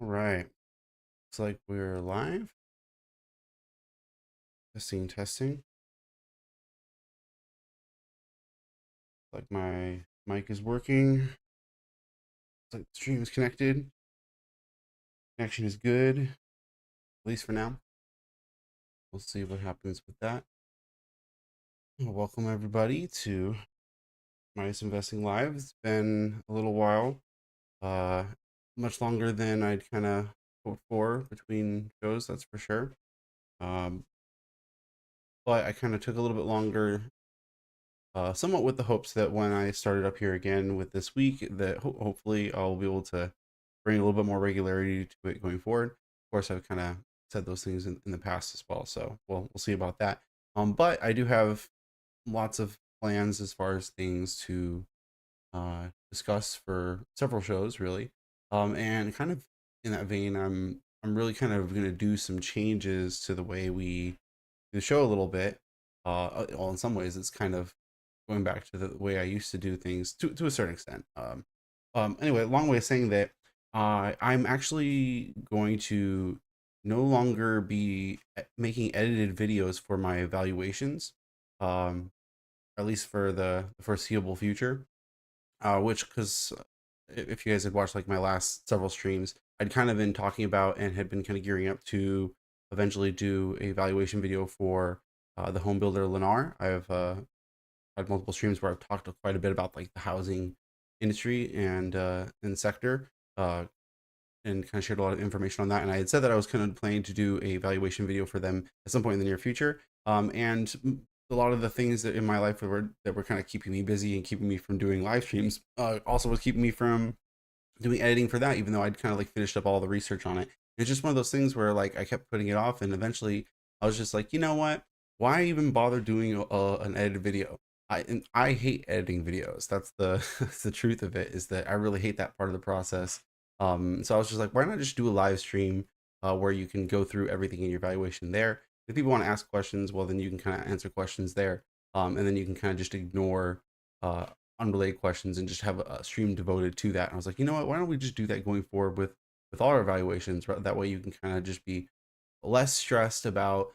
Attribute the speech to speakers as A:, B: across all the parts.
A: All right. Looks like we're live. Testing, testing. Like my mic is working. Looks like the stream is connected. Connection is good, at least for now. We'll see what happens with that. Welcome everybody to Midas Investing Live. It's been a little while. Uh much longer than I'd kind of hoped for between shows, that's for sure. Um, but I kind of took a little bit longer somewhat with the hopes that when I started up here again with this week, that hopefully I'll be able to bring a little bit more regularity to it going forward. Of course, I've kind of said those things in the past as well, so we'll see about that. But I do have lots of plans as far as things to discuss for several shows, really. And kind of in that vein, I'm really kind of going to do some changes to the way we do the show a little bit. Well, in some ways, it's kind of going back to the way I used to do things to a certain extent. Anyway, long way of saying that I'm actually going to no longer be making edited videos for my evaluations, um, at least for the foreseeable future. Which, because if you guys had watched like my last several streams, I'd kind of been talking about and had been kind of gearing up to eventually do a evaluation video for the home builder Lennar. I've had multiple streams where I've talked quite a bit about like the housing industry and sector, uh, and kind of shared a lot of information on that. And I had said that I was kind of planning to do a evaluation video for them at some point in the near future. And a lot of the things that in my life that were kind of keeping me busy and keeping me from doing live streams also was keeping me from doing editing for that, even though I'd kind of like finished up all the research on it. It's just one of those things where like I kept putting it off, and eventually I was just like, you know what? Why even bother doing an edited video? I hate editing videos. That's the that's the truth of it, is that I really hate that part of the process. So I was just like, why not just do a live stream where you can go through everything in your evaluation there. If people want to ask questions, well, then you can kind of answer questions there, and then you can kind of just ignore uh, unrelated questions and just have a stream devoted to that. And I was like, you know what? Why don't we just do that going forward with all our evaluations? Right? That way, you can kind of just be less stressed about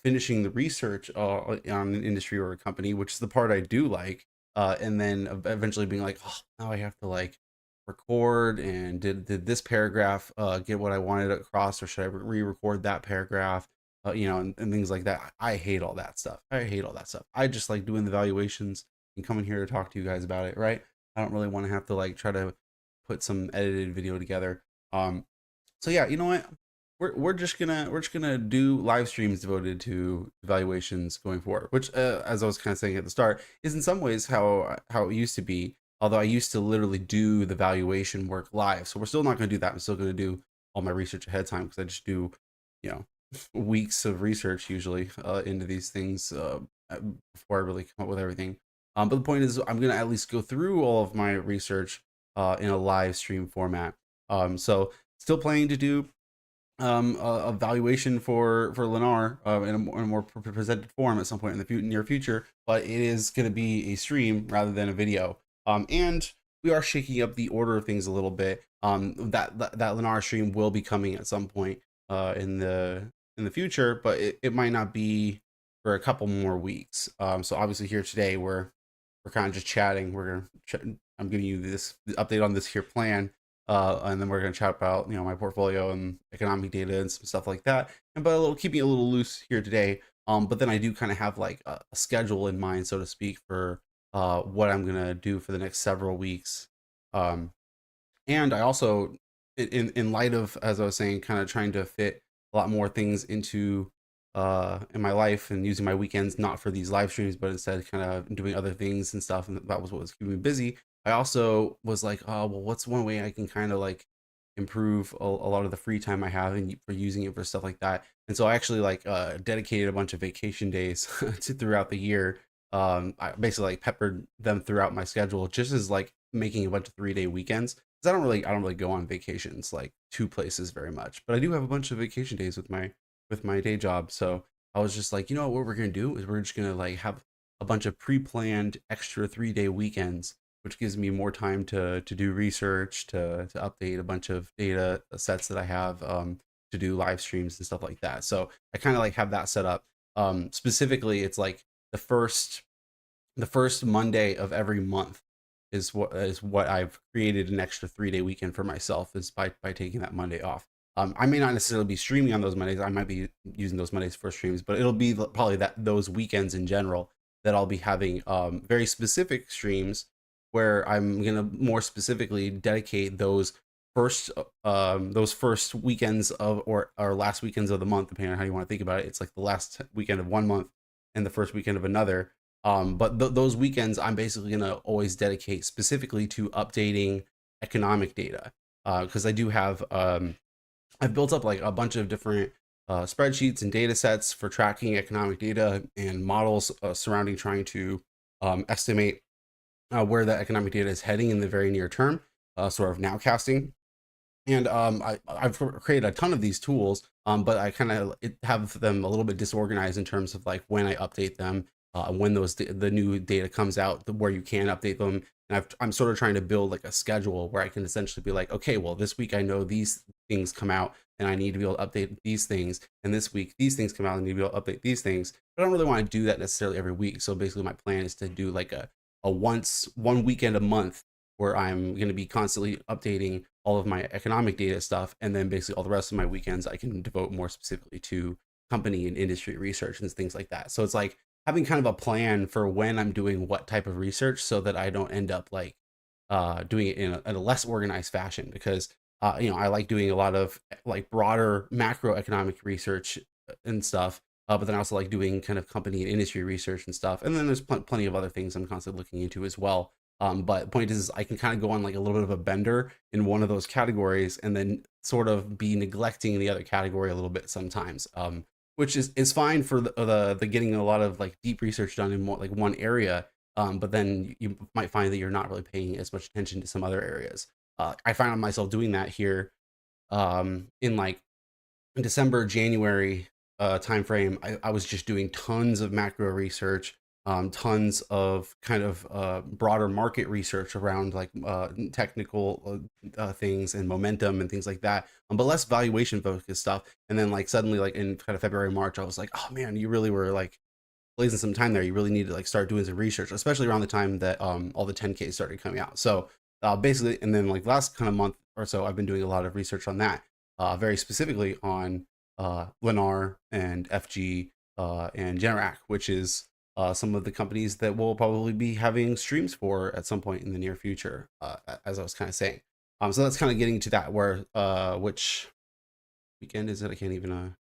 A: finishing the research on an industry or a company, which is the part I do like, and then eventually being like, oh, now I have to like record, and did this paragraph get what I wanted across, or should I re-record that paragraph? And things like that. I hate all that stuff. I hate all that stuff. I just like doing the evaluations and coming here to talk to you guys about it, right? I don't really want to have to like try to put some edited video together. So yeah, you know what? We're just gonna do live streams devoted to evaluations going forward, which, as I was kind of saying at the start, is in some ways how it used to be. Although I used to literally do the valuation work live, so we're still not gonna do that. I'm still gonna do all my research ahead of time, because I just do, you know, weeks of research usually into these things before I really come up with everything. But the point is, I'm gonna at least go through all of my research in a live stream format. So still planning to do a valuation for Lennar in a more presented form at some point in the near future, but it is going to be a stream rather than a video. And we are shaking up the order of things a little bit. That Lennar stream will be coming at some point in the future, but it might not be for a couple more weeks. So obviously here today we're kind of just chatting. I'm giving you this update on this here plan, and then we're going to chat about my portfolio and economic data and some stuff like that. And but keeping it a little loose here today. But then I do kind of have like a schedule in mind, so to speak, for what I'm gonna do for the next several weeks. Um, and I also, in light of, as I was saying, kind of trying to fit a lot more things into in my life, and using my weekends not for these live streams, but instead kind of doing other things and stuff, and that was what was keeping me busy. I also was like, oh well, what's one way I can kind of like improve a lot of the free time I have and for using it for stuff like that. And so I actually like dedicated a bunch of vacation days to throughout the year. I basically like peppered them throughout my schedule, just as like making a bunch of 3-day weekends, because I don't really go on vacations like to places very much, but I do have a bunch of vacation days with my day job. So I was just like, you know what we're gonna do is we're just gonna like have a bunch of pre-planned extra 3-day weekends, which gives me more time to do research, to update a bunch of data sets that I have, to do live streams and stuff like that. So I kind of like have that set up. Specifically, it's like the first the first Monday of every month is what I've created an extra 3 day weekend for myself is by taking that Monday off. I may not necessarily be streaming on those Mondays. I might be using those Mondays for streams, but it'll be probably that those weekends in general that I'll be having very specific streams where I'm gonna more specifically dedicate those first weekends of or last weekends of the month, depending on how you want to think about it. It's like the last weekend of one month and the first weekend of another. But those weekends, I'm basically going to always dedicate specifically to updating economic data because I do have I've built up like a bunch of different spreadsheets and data sets for tracking economic data and models surrounding trying to estimate where that economic data is heading in the very near term, sort of nowcasting. And I've created a ton of these tools, but I kind of have them a little bit disorganized in terms of like when I update them, when the new data comes out, where you can update them. And I'm sort of trying to build like a schedule where I can essentially be like, okay, well, this week I know these things come out and I need to be able to update these things. And this week these things come out and I need to be able to update these things. But I don't really want to do that necessarily every week. So basically, my plan is to do like a one weekend a month where I'm going to be constantly updating all of my economic data stuff. And then basically all the rest of my weekends, I can devote more specifically to company and industry research and things like that. So it's like having kind of a plan for when I'm doing what type of research so that I don't end up like doing it in a less organized fashion because, I like doing a lot of like broader macroeconomic research and stuff. But then I also like doing kind of company and industry research and stuff. And then there's plenty of other things I'm constantly looking into as well. But the point is, I can kind of go on like a little bit of a bender in one of those categories, and then sort of be neglecting the other category a little bit sometimes, which is fine for the getting a lot of like deep research done in like one area. But then you might find that you're not really paying as much attention to some other areas. I find myself doing that here in like December, January timeframe. I was just doing tons of macro research, tons of kind of broader market research around like technical things and momentum and things like that, but less valuation focused stuff. And then like suddenly, like in kind of February, March, I was like, oh man, you really were like blazing some time there. You really need to like start doing some research, especially around the time that all the 10Ks started coming out. So basically, and then like last kind of month or so, I've been doing a lot of research on that, very specifically on Lennar and FG and Generac, which is some of the companies that we'll probably be having streams for at some point in the near future, as I was kind of saying. So that's kind of getting to that where which weekend is it? I can't even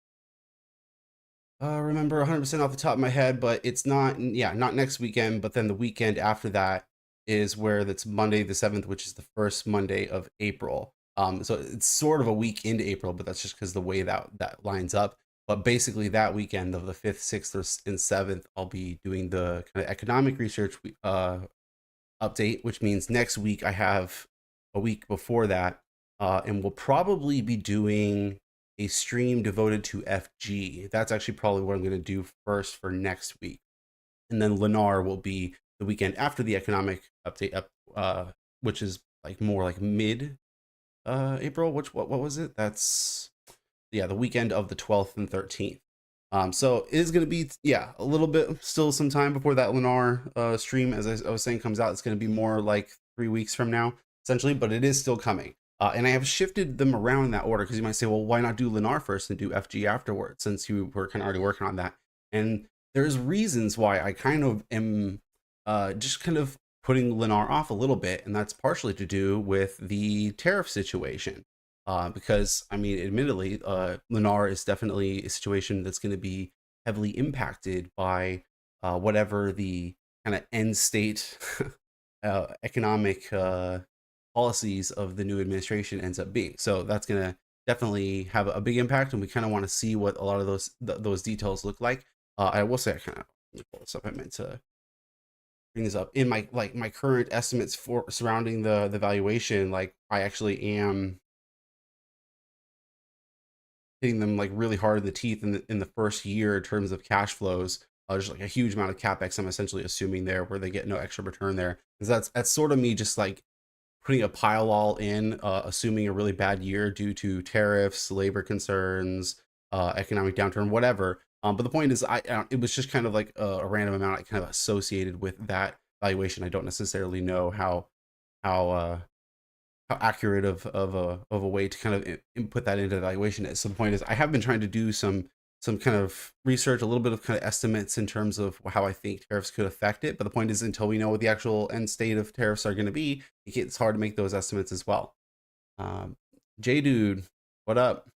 A: remember 100% off the top of my head, but it's not, yeah, not next weekend, but then the weekend after that is where that's Monday the 7th, which is the first Monday of April. So it's sort of a week into April, but that's just because the way that lines up. But basically, that weekend of the 5th, 6th, and 7th, I'll be doing the kind of economic research update, which means next week I have a week before that, and we'll probably be doing a stream devoted to FG. That's actually probably what I'm going to do first for next week. And then Lennar will be the weekend after the economic update up, which is like more like mid April. What was it? That's yeah, the weekend of the 12th and 13th. So it is going to be, yeah, a little bit still some time before that Lennar stream, as I was saying, comes out. It's going to be more like 3 weeks from now, essentially, but it is still coming. And I have shifted them around in that order because you might say, well, why not do Lennar first and do FG afterwards, since you were kind of already working on that? And there's reasons why I kind of am just kind of putting Lennar off a little bit, and that's partially to do with the tariff situation. Because I mean, admittedly, Lennar is definitely a situation that's going to be heavily impacted by whatever the kind of end state economic policies of the new administration ends up being. So that's going to definitely have a big impact, and we kind of want to see what a lot of those details look like. I will say, I kind of pull this up. I meant to bring this up in my current estimates for surrounding the valuation. Like I actually am hitting them like really hard in the teeth in the first year in terms of cash flows, just like a huge amount of capex. I'm essentially assuming there where they get no extra return there, because that's sort of me just like putting a pile all in, assuming a really bad year due to tariffs, labor concerns, economic downturn, whatever. But the point is, it was just kind of like a random amount I kind of associated with that valuation. I don't necessarily know how uh, how accurate of a way to kind of input that into the valuation is. So the point is, I have been trying to do some kind of research, a little bit of kind of estimates in terms of how I think tariffs could affect it. But the point is, until we know what the actual end state of tariffs are going to be, it's hard to make those estimates as well. Um, J Dude, what up?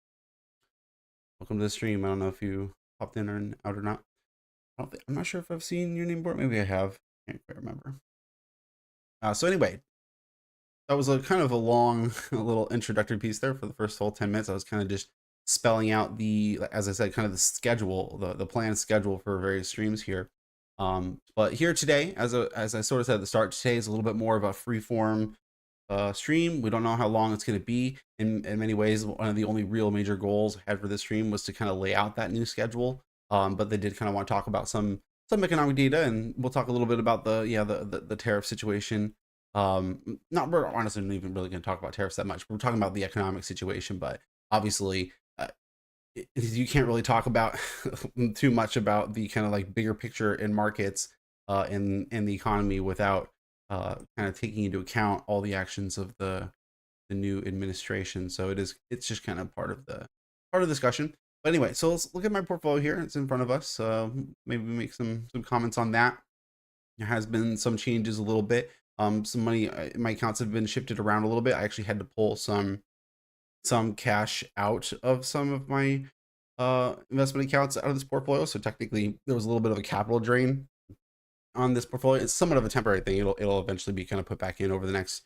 A: Welcome to the stream. I don't know if you popped in or out or not. I'm not sure if I've seen your name board. Maybe I have. Can't quite remember. So anyway, that was a kind of a long a little introductory piece there for the first whole 10 minutes. I was kind of just spelling out the, as I said, kind of the schedule, the planned schedule for various streams here. But here today, as I sort of said at the start, today is a little bit more of a free form stream. We don't know how long it's going to be. In many ways, one of the only real major goals I had for this stream was to kind of lay out that new schedule. But they did kind of want to talk about some economic data, and we'll talk a little bit about the tariff situation. Not we're honestly not even really going to talk about tariffs that much. We're talking about the economic situation, but obviously you can't really talk about too much about the kind of like bigger picture in markets in the economy without kind of taking into account all the actions of the new administration. So it's just kind of part of the discussion. But anyway, so let's look at my portfolio here. It's in front of us. Maybe make some comments on that. There has been some changes a little bit. Some money, my accounts have been shifted around a little bit. I actually had to pull some cash out of some of my investment accounts out of this portfolio. So technically there was a little bit of a capital drain on this portfolio. It's somewhat of a temporary thing. It'll eventually be kind of put back in over the next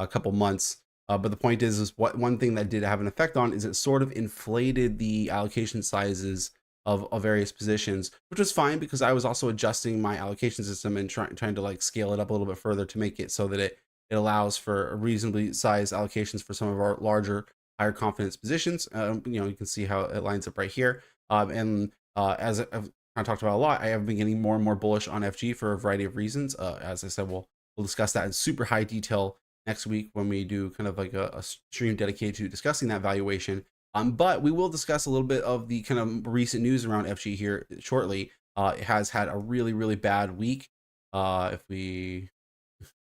A: couple months. But the point is what one thing that did have an effect on is it sort of inflated the allocation sizes of various positions, which was fine because I was also adjusting my allocation system and trying to like scale it up a little bit further to make it so that it allows for reasonably sized allocations for some of our larger, higher confidence positions. You can see how it lines up right here. And as I've kind of talked about a lot, I have been getting more and more bullish on FG for a variety of reasons. As I said, we'll discuss that in super high detail next week when we do kind of like a stream dedicated to discussing that valuation. But we will discuss a little bit of the kind of recent news around FG here shortly. It has had a really, really bad week. If we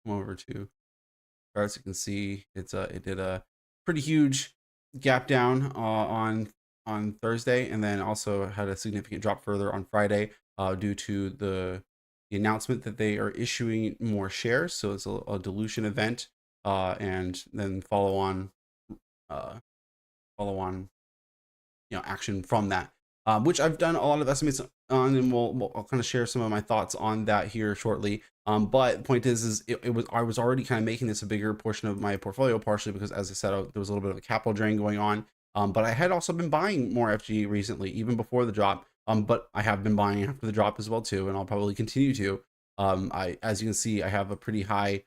A: come over to charts, you can see it did a pretty huge gap down on Thursday, and then also had a significant drop further on Friday due to the announcement that they are issuing more shares. So it's a dilution event, and then follow on action from that, which I've done a lot of estimates on, and I'll kind of share some of my thoughts on that here shortly. But the point is I was already kind of making this a bigger portion of my portfolio, partially because, as I said, there was a little bit of a capital drain going on. But I had also been buying more FG recently, even before the drop. But I have been buying after the drop as well too, and I'll probably continue to. As you can see, I have a pretty high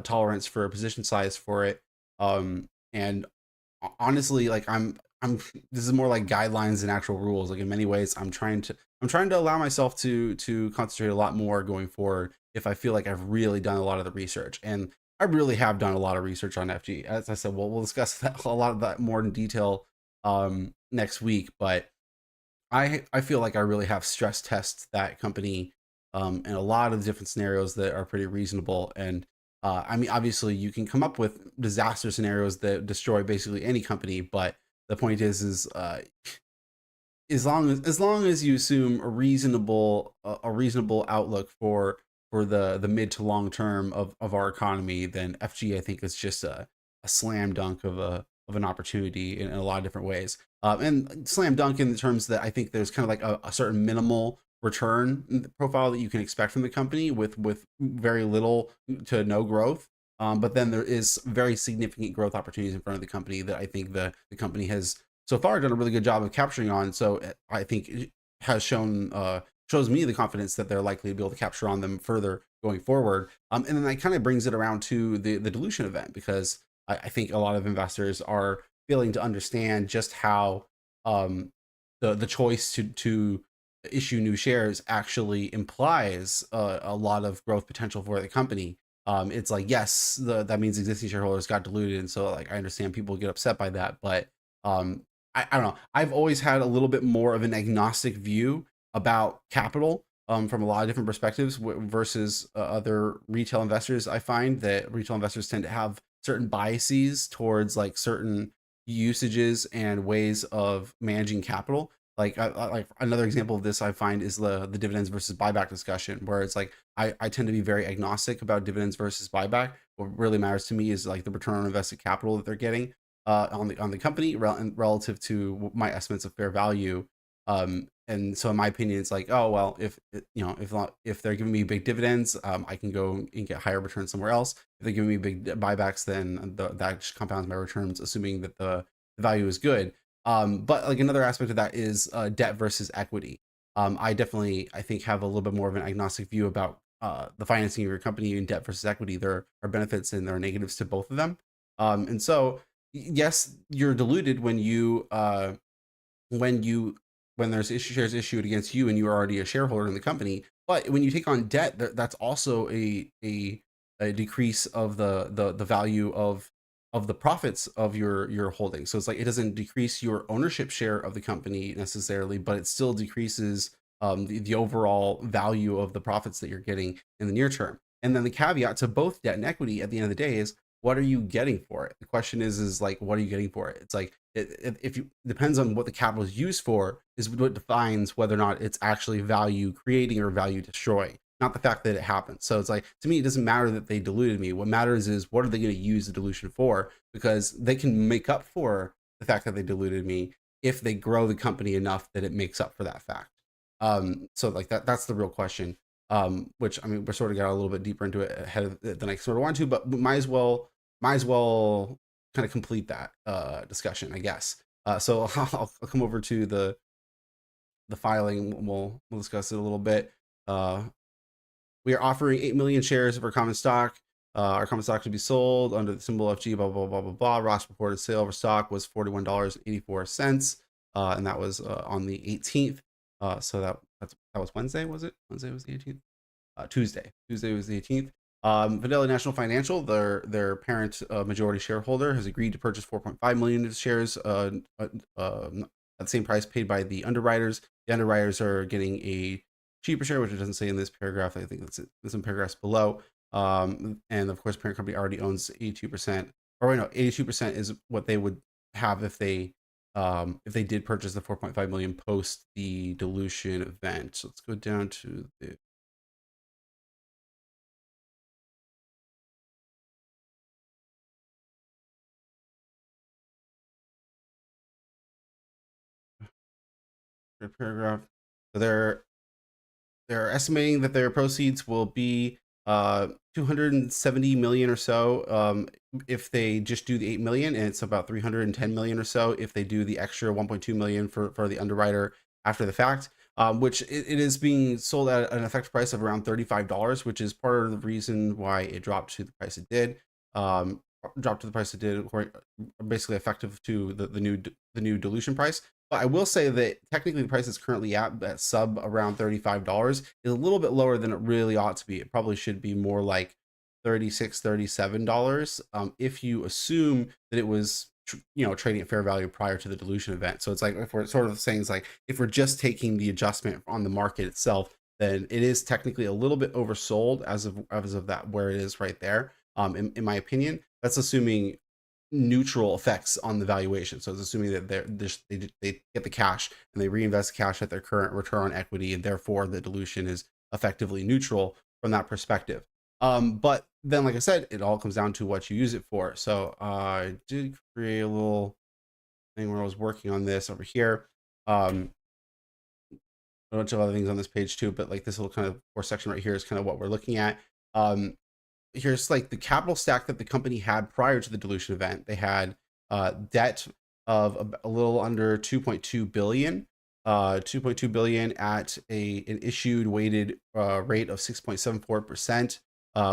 A: tolerance for a position size for it. And honestly, like this is more like guidelines than actual rules. Like in many ways, I'm trying to allow myself to concentrate a lot more going forward if I feel like I've really done a lot of the research. And I really have done a lot of research on FG. As I said, we'll discuss a lot of that more in detail next week. But I feel like I really have stress tested that company in a lot of different scenarios that are pretty reasonable. And I mean, obviously, you can come up with disaster scenarios that destroy basically any company, but the point is as long as you assume a reasonable outlook for the mid to long term of our economy, then FG I think is just a slam dunk of an opportunity in a lot of different ways. And slam dunk in the terms that I think there's kind of like a certain minimal return profile that you can expect from the company with very little to no growth. But then there is very significant growth opportunities in front of the company that I think the company has so far done a really good job of capturing on. So I think it has shows me the confidence that they're likely to be able to capture on them further going forward. And then that kind of brings it around to the dilution event, because I think a lot of investors are failing to understand just how the choice to issue new shares actually implies a lot of growth potential for the company. It's like, yes, that means existing shareholders got diluted, and so like I understand people get upset by that, but um, I don't know. I've always had a little bit more of an agnostic view about capital, from a lot of different perspectives versus other retail investors. I find that retail investors tend to have certain biases towards like certain usages and ways of managing capital. Like another example of this I find is the dividends versus buyback discussion, where it's like I tend to be very agnostic about dividends versus buyback. What really matters to me is like the return on invested capital that they're getting on the company relative to my estimates of fair value. And so in my opinion, it's like, oh well, if they're giving me big dividends, I can go and get higher returns somewhere else. If they're giving me big buybacks, then that just compounds my returns, assuming that the value is good. But like another aspect of that is debt versus equity. I think have a little bit more of an agnostic view about the financing of your company in debt versus equity. There are benefits and there are negatives to both of them. And so yes, you're diluted when you when there's shares issued against you and you're already a shareholder in the company. But when you take on debt, that's also a decrease of the value of the profits of your holdings. So it's like it doesn't decrease your ownership share of the company necessarily, but it still decreases the overall value of the profits that you're getting in the near term. And then the caveat to both debt and equity at the end of the day is, what are you getting for it? The question is like, what are you getting for it? It's like, if you depends on what the capital is used for is what defines whether or not it's actually value creating or value destroying, not the fact that it happens. So it's like, to me, it doesn't matter that they diluted me. What matters is what are they going to use the dilution for, because they can make up for the fact that they diluted me if they grow the company enough that it makes up for that fact. So like that's the real question. Which I mean, we're sort of got a little bit deeper into it ahead of than I sort of want to, but might as well kind of complete that discussion, I guess. So I'll come over to the filing. We'll discuss it a little bit. We are offering 8 million shares of our common stock. Our common stock to be sold under the symbol FG, blah, blah, blah, blah, blah. Ross reported sale of our stock was $41.84. And that was on the 18th. So that was Wednesday, was it? Wednesday was the 18th? Tuesday. Tuesday was the 18th. Fidelity National Financial, their parent majority shareholder, has agreed to purchase 4.5 million of shares at the same price paid by the underwriters. The underwriters are getting a cheaper share, which it doesn't say in this paragraph. I think that's some paragraphs below. And of course, parent company already owns 82%. Or wait, no, 82% is what they would have if they did purchase the 4.5 million post the dilution event. So let's go down to the paragraph. So they're estimating that their proceeds will be 270 million or so if they just do the 8 million, and it's about 310 million or so if they do the extra 1.2 million for the underwriter after the fact. Which it is being sold at an effective price of around $35, which is part of the reason why it dropped to the price it did. Dropped to the price it did, basically effective to the new dilution price. But I will say that technically the price is currently at sub around $35 is a little bit lower than it really ought to be. It probably should be more like $36, $37 if you assume that it was trading at fair value prior to the dilution event. So it's like, if we're sort of saying, it's like, if we're just taking the adjustment on the market itself, then it is technically a little bit oversold as of that where it is right there. In my opinion, that's assuming neutral effects on the valuation. So it's assuming that they get the cash and they reinvest cash at their current return on equity, and therefore the dilution is effectively neutral from that perspective. But then, like I said, it all comes down to what you use it for. So I did create a little thing where I was working on this over here. A bunch of other things on this page too, but like this little kind of core section right here is kind of what we're looking at. Here's like the capital stack that the company had prior to the dilution event. They had debt of a little under 2.2 billion, 2.2 billion at an issued weighted rate of 6.74%,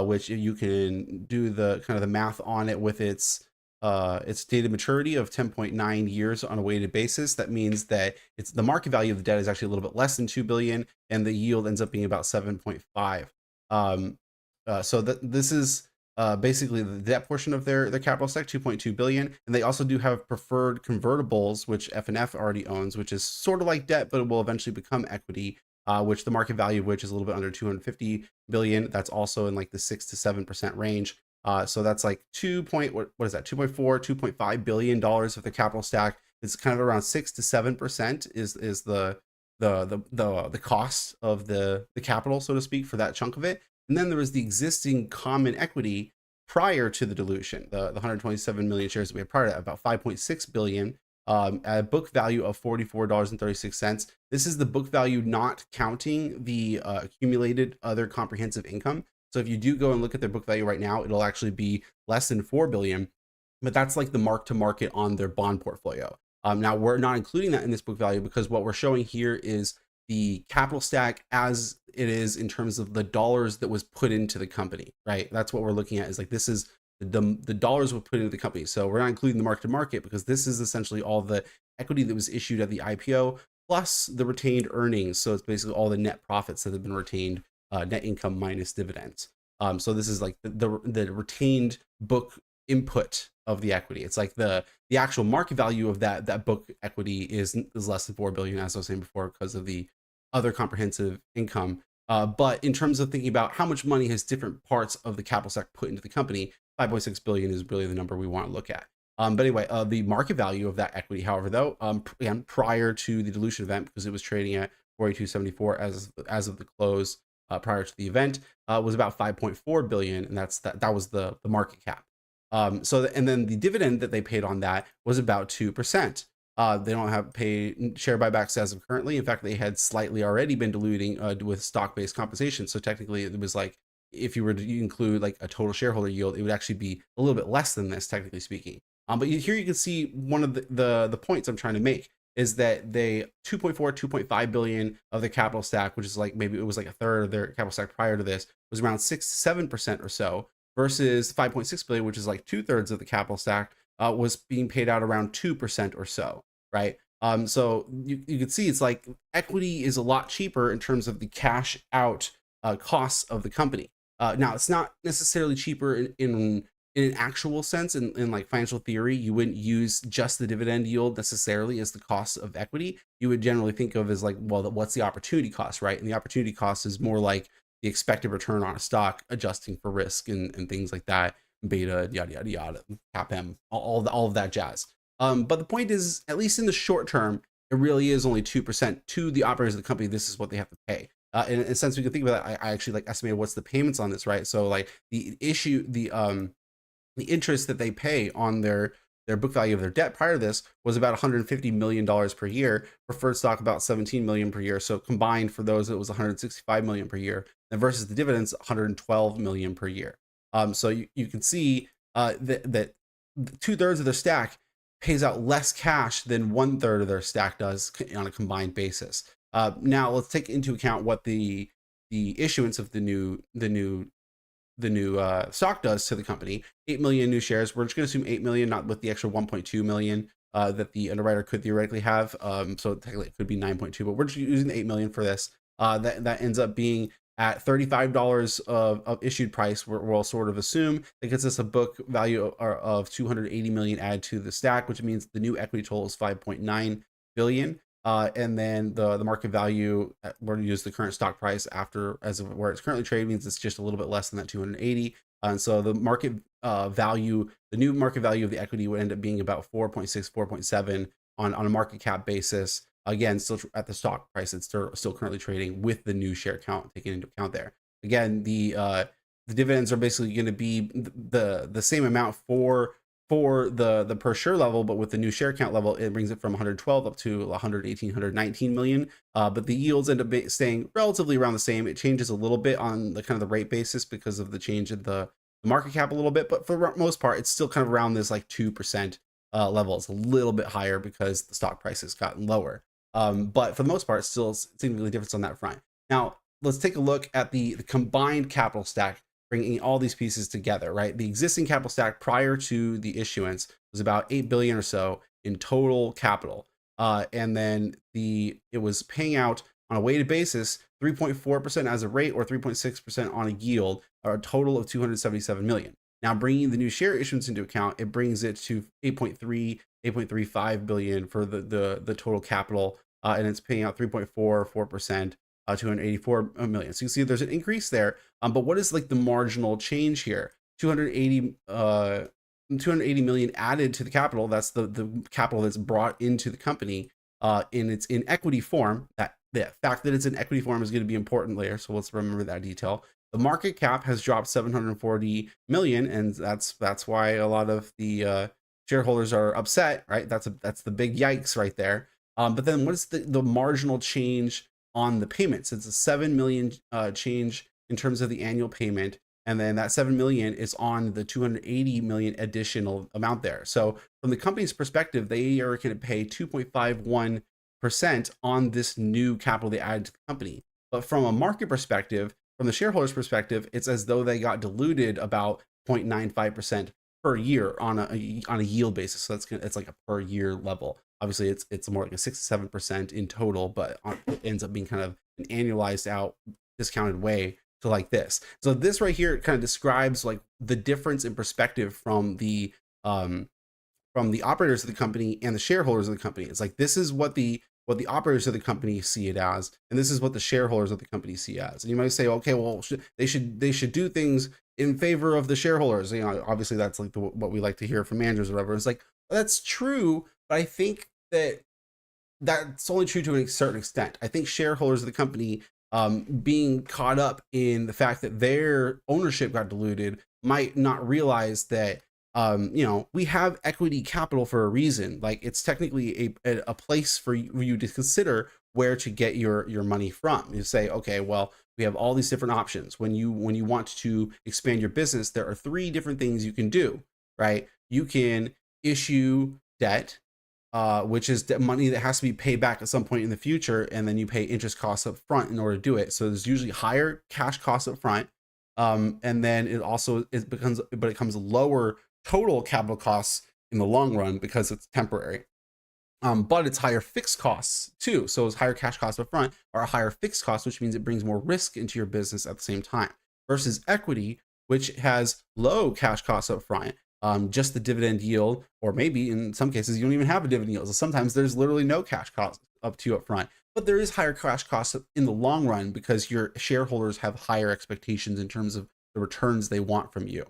A: which you can do the kind of the math on it with its its stated maturity of 10.9 years on a weighted basis. That means that it's the market value of the debt is actually a little bit less than 2 billion, and the yield ends up being about 7.5. So this is basically the debt portion of their capital stack, 2.2 billion, and they also do have preferred convertibles, which F&F already owns, which is sort of like debt, but it will eventually become equity. Which the market value of which is a little bit under 250 billion. That's also in like the 6 to 7% range. So that's like what is that? 2.4, 2.5 billion dollars of the capital stack. It's kind of around 6 to 7% is the cost of the capital, so to speak, for that chunk of it. And then there was the existing common equity prior to the dilution, the 127 million shares that we had prior to that, about 5.6 billion, at a book value of $44.36. This is the book value not counting the accumulated other comprehensive income. So if you do go and look at their book value right now, it'll actually be less than 4 billion, but that's like the mark to market on their bond portfolio. Now we're not including that in this book value because what we're showing here is the capital stack as it is in terms of the dollars that was put into the company, right? That's what we're looking at, is like, this is the dollars were put into the company. So we're not including the mark to market because this is essentially all the equity that was issued at the IPO plus the retained earnings. So it's basically all the net profits that have been retained, net income minus dividends. So this is like the retained book input of the equity. It's like the actual market value of that book equity is less than 4 billion, as I was saying before, because of the other comprehensive income. But in terms of thinking about how much money has different parts of the capital stack put into the company, 5.6 billion is really the number we want to look at. But anyway, the market value of that equity, however, though, again, prior to the dilution event, because it was trading at 42.74 as of the close prior to the event, was about 5.4 billion, and that was the market cap. And then the dividend that they paid on that was about 2%. They don't have paid share buybacks as of currently. In fact, they had slightly already been diluting with stock-based compensation. So technically, it was like, if you were to include like a total shareholder yield, it would actually be a little bit less than this, technically speaking. But here you can see one of the points I'm trying to make is that they 2.4, 2.5 billion of the capital stack, which is like, maybe it was like a third of their capital stack prior to this, was around 6 to 7% or so, versus 5.6 billion, which is like 2/3 of the capital stack, was being paid out around 2% or so, right? So you can see it's like equity is a lot cheaper in terms of the cash out costs of the company. Now it's not necessarily cheaper in an actual sense. In like financial theory, you wouldn't use just the dividend yield necessarily as the cost of equity. You would generally think of as like, well, what's the opportunity cost, right? And the opportunity cost is more like the expected return on a stock, adjusting for risk and things like that, beta, yada yada yada, CAPM, all of that jazz. But the point is, at least in the short term, it really is only 2% to the operators of the company. This is what they have to pay. In a sense, we can think about that. I actually like estimated what's the payments on this, right? So like the interest that they pay on their book value of their debt prior to this was about $150 million per year, preferred stock about 17 million per year. So combined for those, it was 165 million per year, and versus the dividends, 112 million per year. So you can see that 2/3 of their stack pays out less cash than 1/3 of their stack does on a combined basis. Now let's take into account what the issuance of the new stock does to the company. 8 million new shares. We're just going to assume 8 million, not with the extra 1.2 million that the underwriter could theoretically have. So technically it could be 9.2, but we're just using the 8 million for this. That ends up being at $35 of issued price. We'll sort of assume that gets us a book value of 280 million added to the stack, which means the new equity total is 5.9 billion. And then the market value, we're going to use the current stock price after, as of where it's currently trading, means it's just a little bit less than that 280. And so the market value, the new market value of the equity would end up being about 4.6, 4.7 on a market cap basis. Again, still at the stock price, it's still currently trading with the new share count taken into account there. Again, the dividends are basically going to be the same amount for the per share level, but with the new share count level, it brings it from 112 up to 118, 119 million. But the yields end up staying relatively around the same. It changes a little bit on the kind of the rate basis because of the change in the market cap a little bit, but for the most part, it's still kind of around this like 2% level. It's a little bit higher because the stock price has gotten lower. But for the most part, it's still significantly different on that front. Now, let's take a look at the combined capital stack bringing all these pieces together, right? The existing capital stack prior to the issuance was about 8 billion or so in total capital. And then it was paying out on a weighted basis 3.4% as a rate or 3.6% on a yield, or a total of 277 million. Now, bringing the new share issuance into account, it brings it to 8.35 billion for the total capital, and it's paying out 3.44%, 284 million. So you see there's an increase there. But what is like the marginal change here? 280 million added to the capital. That's the capital that's brought into the company, in equity form. That the fact that it's in equity form is going to be important later. So let's remember that detail. The market cap has dropped 740 million, and that's why a lot of the shareholders are upset, right? That's the big yikes right there. But then what is the marginal change on the payments? It's a 7 million change in terms of the annual payment, and then that 7 million is on the 280 million additional amount there. So from the company's perspective, they are going to pay 2.51% on this new capital they added to the company. But from a market perspective, from the shareholders' perspective, it's as though they got diluted about 0.95% per year on a yield basis. So it's like a per year level. Obviously, it's more like a 6 to 7% in total, but it ends up being kind of an annualized out discounted way to like this. So this right here kind of describes like the difference in perspective from the operators of the company and the shareholders of the company. It's like this is what the operators of the company see it as, and this is what the shareholders of the company see as. And you might say, okay, well, they should do things in favor of the shareholders. You know, obviously that's like what we like to hear from managers or whatever. It's like, well, that's true, but I think that's only true to a certain extent. I think shareholders of the company being caught up in the fact that their ownership got diluted might not realize that we have equity capital for a reason. Like it's technically a place for you to consider where to get your money from. You say, okay, well, we have all these different options. When you want to expand your business, there are 3 different things you can do, right? You can issue debt, which is money that has to be paid back at some point in the future, and then you pay interest costs up front in order to do it. So there's usually higher cash costs up front, and then it becomes lower total capital costs in the long run because it's temporary. But it's higher fixed costs too. So it's higher cash costs up front or a higher fixed cost, which means it brings more risk into your business at the same time, versus equity, which has low cash costs up front. Just the dividend yield, or maybe in some cases you don't even have a dividend yield. So sometimes there's literally no cash cost up to you up front, but there is higher cash costs in the long run because your shareholders have higher expectations in terms of the returns they want from you.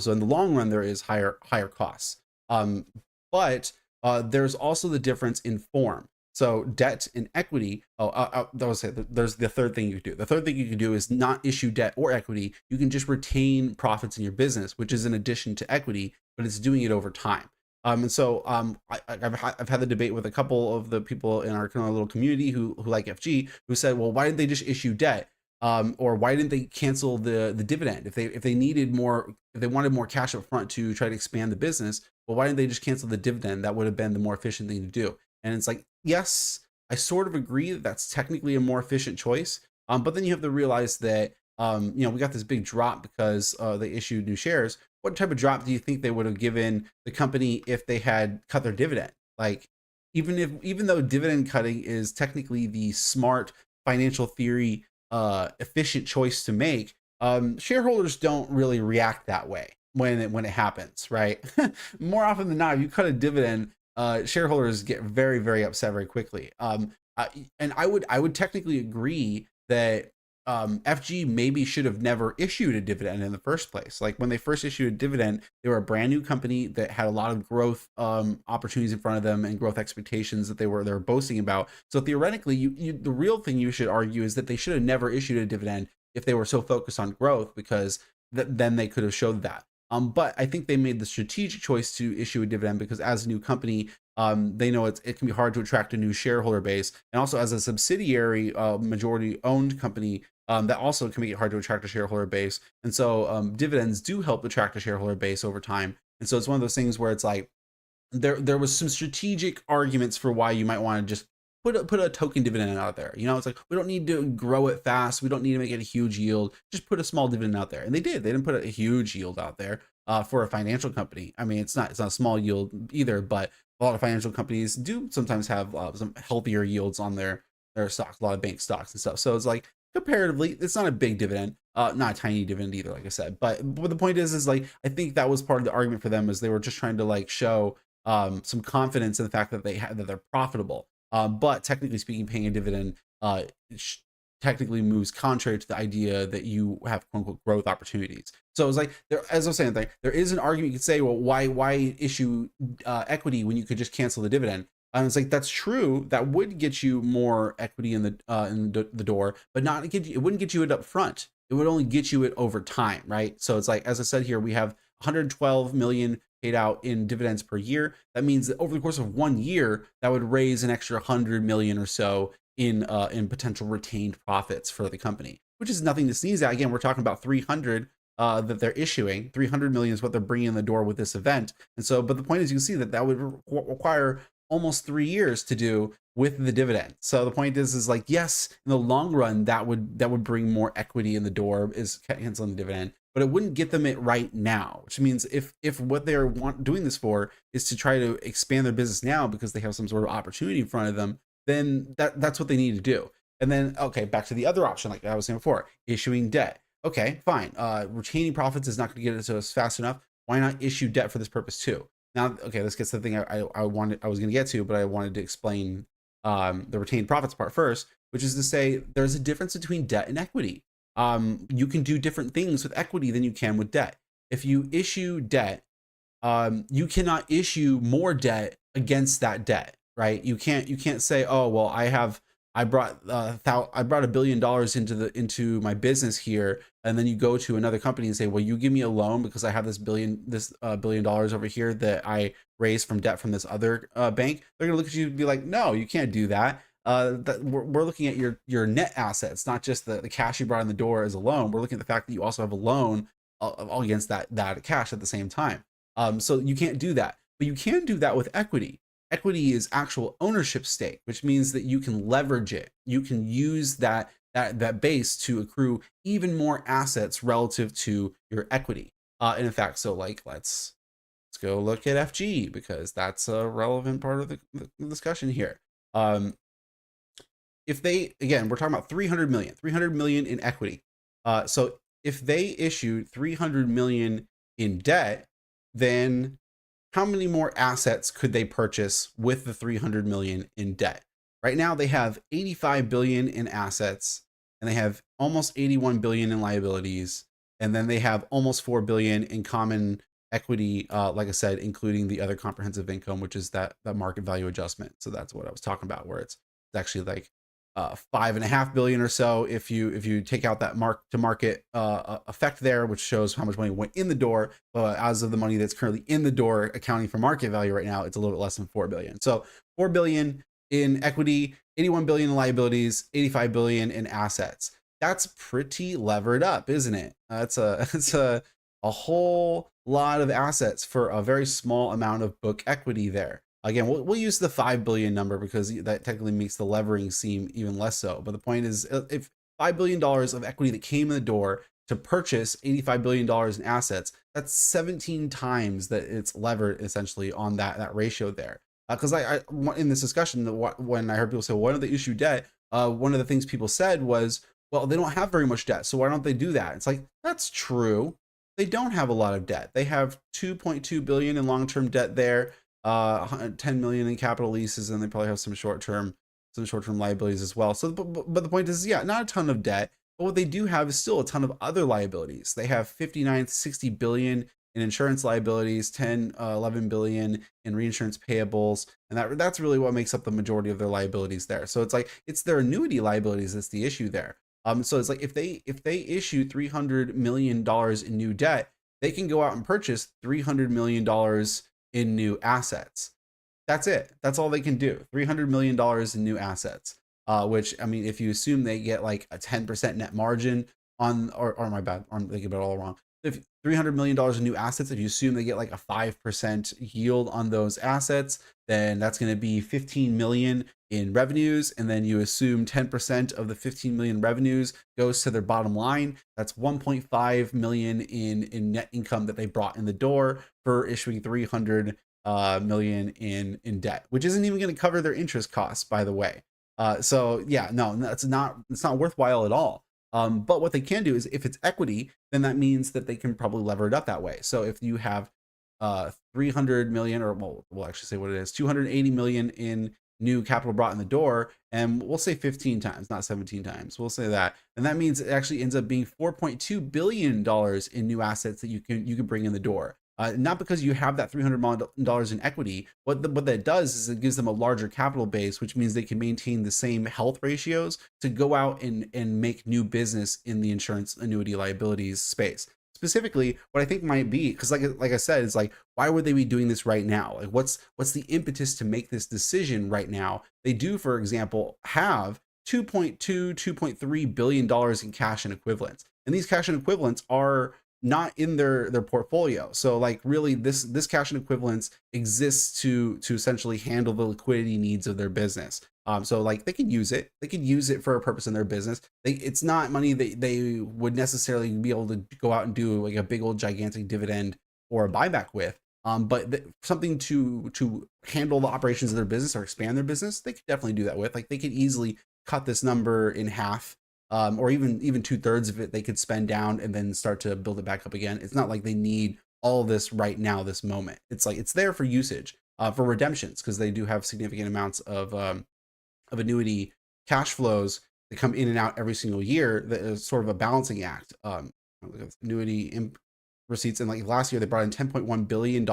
A: So in the long run, there is higher costs. But there's also the difference in form. So debt and equity. There's the third thing you can do. The third thing you can do is not issue debt or equity. You can just retain profits in your business, which is in addition to equity, but it's doing it over time. I've had the debate with a couple of the people in our kind of little community who like FG, who said, well, why didn't they just issue debt? Or why didn't they cancel the dividend? If they needed more, if they wanted more cash up front to try to expand the business, well, why didn't they just cancel the dividend? That would have been the more efficient thing to do. And it's like, yes, I sort of agree that that's technically a more efficient choice. But then you have to realize that, we got this big drop because they issued new shares. What type of drop do you think they would have given the company if they had cut their dividend? Like, even though dividend cutting is technically the smart financial theory efficient choice to make, shareholders don't really react that way when it happens, right? More often than not, if you cut a dividend, shareholders get very, very upset very quickly. And I would technically agree that FG maybe should have never issued a dividend in the first place. Like when they first issued a dividend, they were a brand new company that had a lot of growth opportunities in front of them and growth expectations that they were boasting about. So theoretically, the real thing you should argue is that they should have never issued a dividend if they were so focused on growth, because then they could have showed that. But I think they made the strategic choice to issue a dividend because as a new company, they know it can be hard to attract a new shareholder base. And also as a subsidiary, majority owned company, that also can make it hard to attract a shareholder base. And so dividends do help attract a shareholder base over time. And so it's one of those things where it's like, there was some strategic arguments for why you might want to just put a token dividend out there. You know, it's like, we don't need to grow it fast. We don't need to make it a huge yield. Just put a small dividend out there. And they did. They didn't put a huge yield out there for a financial company. I mean, it's not a small yield either, but a lot of financial companies do sometimes have some healthier yields on their stocks, a lot of bank stocks and stuff. So it's like, comparatively, it's not a big dividend, not a tiny dividend either, like I said. But the point is like, I think that was part of the argument for them, is they were just trying to like show some confidence in the fact that that they're profitable. But technically speaking, paying a dividend technically moves contrary to the idea that you have quote unquote growth opportunities. So it's like, as I was saying, there is an argument you could say, well, why issue equity when you could just cancel the dividend? And it's like, that's true. That would get you more equity in the door, but not get you, it wouldn't get you it up front. It would only get you it over time, right? So it's like, as I said here, we have 112 million paid out in dividends per year. That means that over the course of 1 year, that would raise an extra 100 million or so in potential retained profits for the company, which is nothing to sneeze at. Again, we're talking about 300 that they're issuing. 300 million is what they're bringing in the door with this event. And so, but the point is, you can see that would require almost 3 years to do with the dividend. So the point is like, yes, in the long run, that would bring more equity in the door, is canceling the dividend, but it wouldn't get them it right now, which means if what they're doing this for is to try to expand their business now because they have some sort of opportunity in front of them, then that's what they need to do. And then, okay, back to the other option, like I was saying before, issuing debt. Okay, fine. Retaining profits is not going to get it to us fast enough. Why not issue debt for this purpose too? Now, okay, this gets to the thing I was going to get to, but I wanted to explain the retained profits part first, which is to say there's a difference between debt and equity. You can do different things with equity than you can with debt. If you issue debt, you cannot issue more debt against that debt, right? You can't say, oh, well, I brought $1 billion into my business here, and then you go to another company and say, well, you give me a loan because I have this $1 billion over here that I raised from debt from this other bank. They're gonna look at you and be like, no, you can't do that. We're looking at your net assets, not just the cash you brought in the door as a loan. We're looking at the fact that you also have a loan against that cash at the same time. So you can't do that, but you can do that with equity. Equity is actual ownership stake, which means that you can leverage it. You can use that base to accrue even more assets relative to your equity. And in fact, so like let's go look at FG, because that's a relevant part of the discussion here. If they, again, we're talking about 300 million in equity. So if they issued 300 million in debt, then how many more assets could they purchase with the 300 million in debt? Right now they have 85 billion in assets, and they have almost 81 billion in liabilities, and then they have almost 4 billion in common equity, like I said, including the other comprehensive income, which is that market value adjustment. So that's what I was talking about, where it's actually like 5.5 billion or so if you take out that mark to market effect there, which shows how much money went in the door. But as of the money that's currently in the door, accounting for market value right now, it's a little bit less than 4 billion. So 4 billion in equity, 81 billion in liabilities, 85 billion in assets. That's pretty levered up, isn't it? It's a whole lot of assets for a very small amount of book equity there. Again, we'll use the 5 billion number because that technically makes the levering seem even less so. But the point is, if $5 billion of equity that came in the door to purchase $85 billion in assets, that's 17 times that it's levered essentially on that ratio there. Because I in this discussion, when I heard people say, well, why don't they issue debt? One of the things people said was, well, they don't have very much debt, so why don't they do that? It's like, that's true. They don't have a lot of debt. They have 2.2 billion in long-term debt there. 10 million in capital leases, and they probably have some short-term liabilities as well. So, but the point is, yeah, not a ton of debt, but what they do have is still a ton of other liabilities. They have 59, 60 billion in insurance liabilities, 10, 11 billion in reinsurance payables, and that's really what makes up the majority of their liabilities there. So it's like, it's their annuity liabilities that's the issue there. So it's like, if they issue $300 million in new debt, they can go out and purchase $300 million in new assets. That's it. That's all they can do. $300 million in new assets, which, I mean, if you assume they get like a 10% net margin on, or my bad, I'm thinking about it all wrong. if $300 million in new assets, if you assume they get like a 5% yield on those assets, then that's going to be 15 million in revenues. And then you assume 10% of the 15 million revenues goes to their bottom line. That's 1.5 million in net income that they brought in the door for issuing 300 million in debt, which isn't even going to cover their interest costs, by the way. So yeah, no, it's not worthwhile at all. But what they can do is if it's equity, then that means that they can probably lever it up that way. So if you have 300 million, or we'll actually say what it is, 280 million in new capital brought in the door, and we'll say 15 times, not 17 times. We'll say that. And that means it actually ends up being $4.2 billion in new assets that you can bring in the door. Not because you have that $300 million in equity. What that does is it gives them a larger capital base, which means they can maintain the same health ratios to go out and make new business in the insurance annuity liabilities space. Specifically, what I think might be, because like I said, it's like, why would they be doing this right now? Like, what's the impetus to make this decision right now? They do, for example, have $2.3 billion in cash and equivalents, and these cash and equivalents are not in their portfolio. So like really this cash and equivalents exists to essentially handle the liquidity needs of their business. So like they could use it for a purpose in their business. It's not money that they would necessarily be able to go out and do like a big old gigantic dividend or a buyback with. But something to handle the operations of their business or expand their business, they could definitely do that with. Like they could easily cut this number in half, or even 2/3 of it they could spend down and then start to build it back up again. It's not like they need all this right now, this moment. It's like it's there for usage, for redemptions, because they do have significant amounts of annuity cash flows that come in and out every single year. That is sort of a balancing act. Annuity receipts, and like last year they brought in $10.1 billion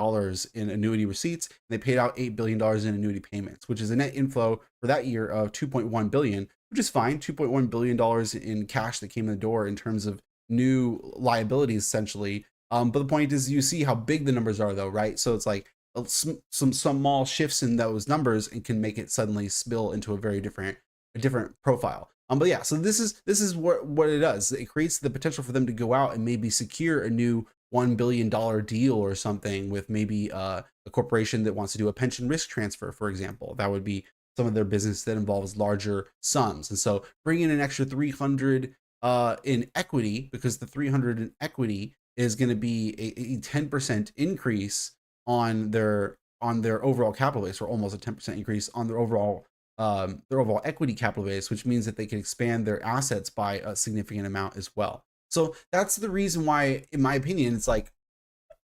A: in annuity receipts, and they paid out $8 billion in annuity payments, which is a net inflow for that year of $2.1 billion, which is fine. $2.1 billion in cash that came in the door in terms of new liabilities, essentially. But the point is, you see how big the numbers are, though, right? So it's like some small shifts in those numbers and can make it suddenly spill into a different profile. But yeah, so this is what it does. It creates the potential for them to go out and maybe secure a new $1 billion deal or something with maybe a corporation that wants to do a pension risk transfer, for example. That would be some of their business that involves larger sums. And so bring in an extra 300 in equity, because the 300 in equity is going to be a 10% increase on their overall capital base, or almost a 10% increase on their overall equity capital base, which means that they can expand their assets by a significant amount as well. So that's the reason why, in my opinion, it's like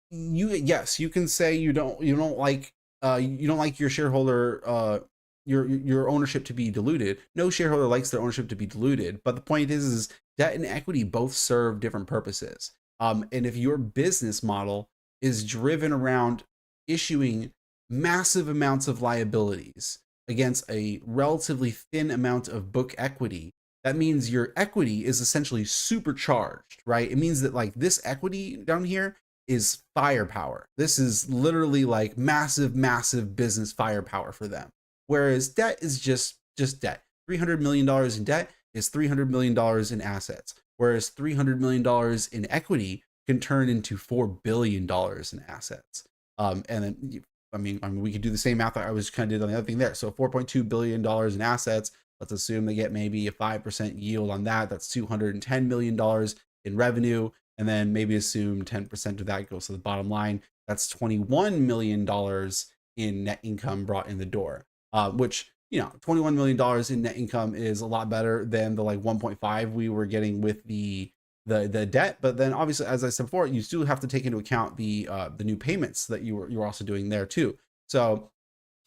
A: you can say you don't like your shareholder your ownership to be diluted. No shareholder likes their ownership to be diluted, but the point is debt and equity both serve different purposes. And if your business model is driven around issuing massive amounts of liabilities against a relatively thin amount of book equity, that means your equity is essentially supercharged, right? It means that like this equity down here is firepower. This is literally like massive business firepower for them. Whereas debt is just debt. $300 million in debt is $300 million in assets. Whereas $300 million in equity can turn into $4 billion in assets. And then, I mean, we could do the same math I was kind of did on the other thing there. So $4.2 billion in assets. Let's assume they get maybe a 5% yield on that. That's $210 million in revenue. And then maybe assume 10% of that goes to the bottom line. That's $21 million in net income brought in the door, which, you know, $21 million in net income is a lot better than the like 1.5 we were getting with the debt. But then obviously, as I said before, you still have to take into account the new payments that you were also doing there too. So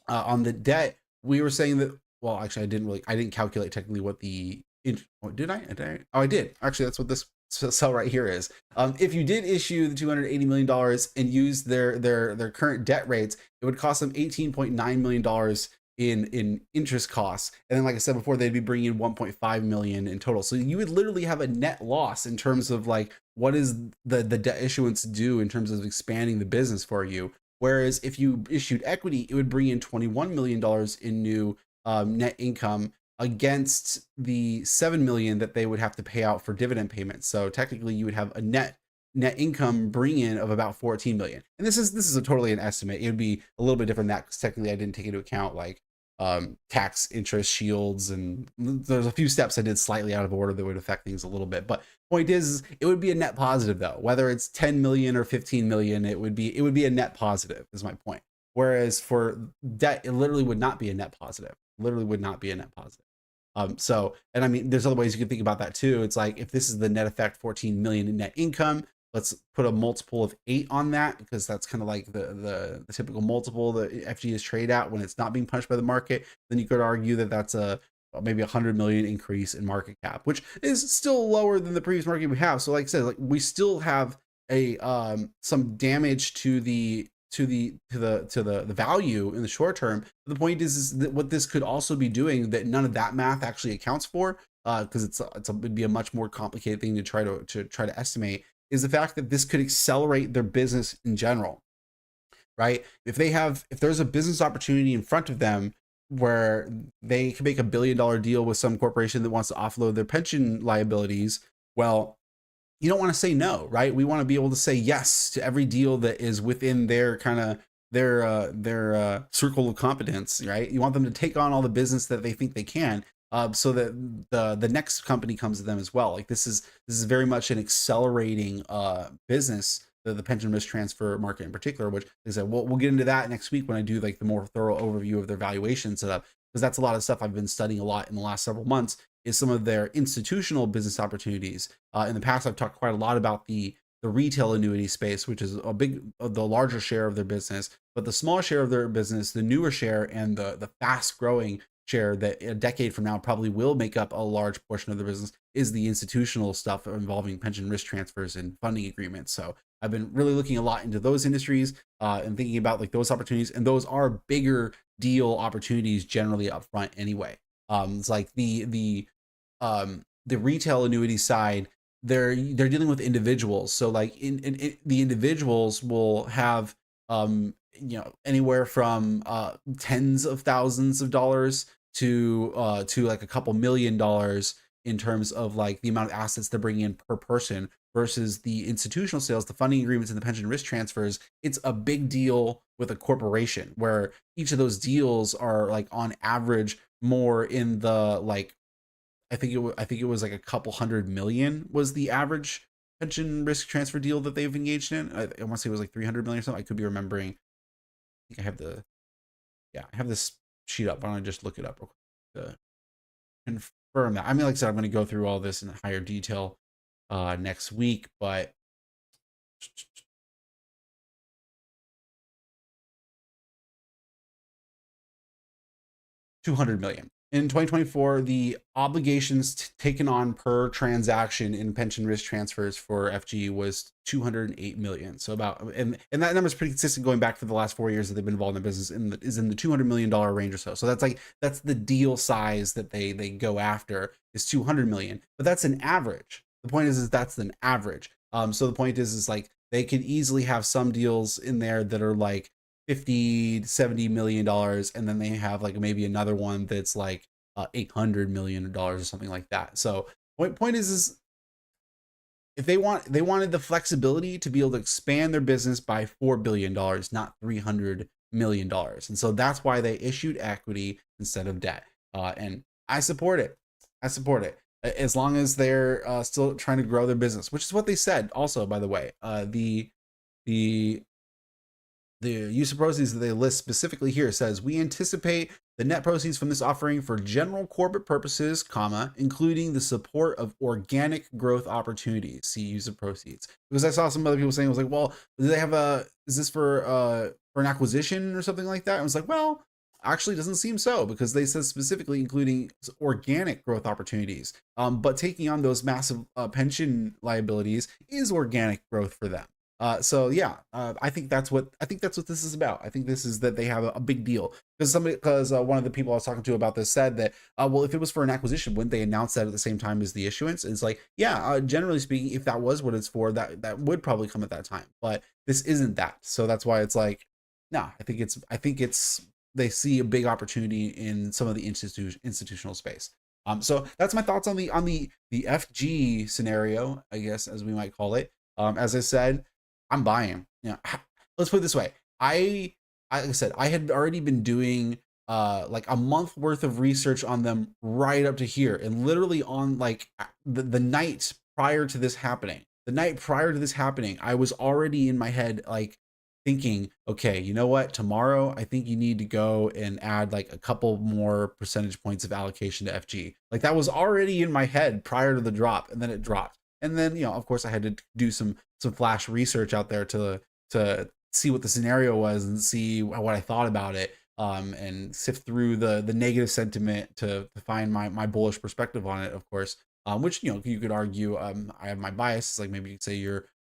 A: on the debt, we were saying that, well, actually I didn't calculate technically what the, did I? Oh, I did. Actually, that's what this cell right here is. If you did issue the $280 million and use their current debt rates, it would cost them $18.9 million in interest costs. And then, like I said before, they'd be bringing in 1.5 million in total. So you would literally have a net loss in terms of like, what is the debt issuance do in terms of expanding the business for you? Whereas if you issued equity, it would bring in $21 million in new net income against the 7 million that they would have to pay out for dividend payments. So technically you would have a net net income bring in of about 14 million. And this is a totally an estimate. It would be a little bit different than that because technically I didn't take into account like tax interest shields, and there's a few steps I did slightly out of order that would affect things a little bit. But point is it would be a net positive though, whether it's 10 million or 15 million, it would be a net positive is my point. Whereas for debt, it literally would not be a net positive. Literally would not be a net positive. So, and I mean, there's other ways you can think about that too. It's like if this is the net effect 14 million in net income, let's put a multiple of 8 on that because that's kind of like the typical multiple that FG is trade at when it's not being punched by the market. Then you could argue that that's a maybe 100 million increase in market cap, which is still lower than the previous market we have. So like I said, like we still have a some damage to the value in the short term. But the point is that what this could also be doing that none of that math actually accounts for, because it'd be a much more complicated thing to try to estimate, is the fact that this could accelerate their business in general, right? If there's a business opportunity in front of them where they can make $1 billion deal with some corporation that wants to offload their pension liabilities, well, you don't want to say no, right? We want to be able to say yes to every deal that is within their kind of their circle of competence, right? You want them to take on all the business that they think they can, so that the next company comes to them as well. Like this is very much an accelerating business, the pension risk transfer market in particular, which is that we'll get into that next week when I do like the more thorough overview of their valuation setup, because that's a lot of stuff I've been studying a lot in the last several months, is some of their institutional business opportunities. In the past, I've talked quite a lot about the retail annuity space, which is the larger share of their business, but the small share of their business, the newer share, and the fast growing share that a decade from now probably will make up a large portion of the business is the institutional stuff involving pension risk transfers and funding agreements. So I've been really looking a lot into those industries and thinking about like those opportunities, and those are bigger deal opportunities generally up front anyway. It's like the retail annuity side, they're dealing with individuals. So like in the individuals will have anywhere from tens of thousands of dollars to like a couple $1,000,000 in terms of like the amount of assets they're bringing in per person, versus the institutional sales, the funding agreements and the pension risk transfers. It's a big deal with a corporation where each of those deals are like on average more in the like, I think it was like a couple hundred million was the average pension risk transfer deal that they've engaged in. I want to say it was like 300 million or something. I could be remembering. I think I have I have this sheet up. Why don't I just look it up real quick to confirm that? I mean, like I said, I'm going to go through all this in higher detail next week, but 200 million. In 2024, the obligations taken on per transaction in pension risk transfers for FG was 208 million. So about, and that number is pretty consistent going back for the last 4 years that they've been involved in the business, is in the $200 million range or so. So that's the deal size that they go after, is 200 million, but that's an average. The point is that's an average. So the point is like they could easily have some deals in there that are like 50 to 70 million dollars, and then they have like maybe another one that's like 800 million dollars or something like that. So point is if they wanted the flexibility to be able to expand their business by $4 billion, not $300 million. And so that's why they issued equity instead of debt. And I support it. As long as they're still trying to grow their business, which is what they said also, by the way. The use of proceeds that they list specifically here says, we anticipate the net proceeds from this offering for general corporate purposes, comma, including the support of organic growth opportunities. See use of proceeds. Because I saw some other people saying, it was like, well, do they have is this for an acquisition or something like that? I was like, well, actually it doesn't seem so, because they said specifically including organic growth opportunities. But taking on those massive pension liabilities is organic growth for them. So yeah, I think that's what this is about. I think this is that they have a big deal, because one of the people I was talking to about this said that, well, if it was for an acquisition, wouldn't they announce that at the same time as the issuance? And it's like, yeah, generally speaking, if that was what it's for, that would probably come at that time, but this isn't that. So that's why it's like, no, I think it's they see a big opportunity in some of the institutional space. So that's my thoughts on the FG scenario, I guess, as we might call it. As I said, I'm buying. Let's put it this way. Like I said, I had already been doing like a month worth of research on them right up to here, and literally on like the night prior to this happening. The night prior to this happening, I was already in my head like thinking, okay, you know what? Tomorrow, I think you need to go and add like a couple more percentage points of allocation to FG. Like that was already in my head prior to the drop, and then it dropped. And then, of course, I had to do some flash research out there to see what the scenario was and see what I thought about it, and sift through the negative sentiment to find my bullish perspective on it, of course. Which you could argue, I have my bias. Like maybe you could say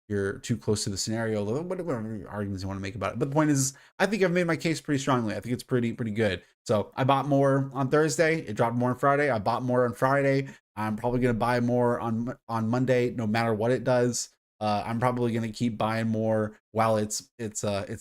A: you're too close to the scenario, whatever arguments you want to make about it. But the point is, I think I've made my case pretty strongly. I think it's pretty good. So I bought more on Thursday. It dropped more on Friday. I bought more on Friday. I'm probably going to buy more on Monday, no matter what it does. I'm probably going to keep buying more while it's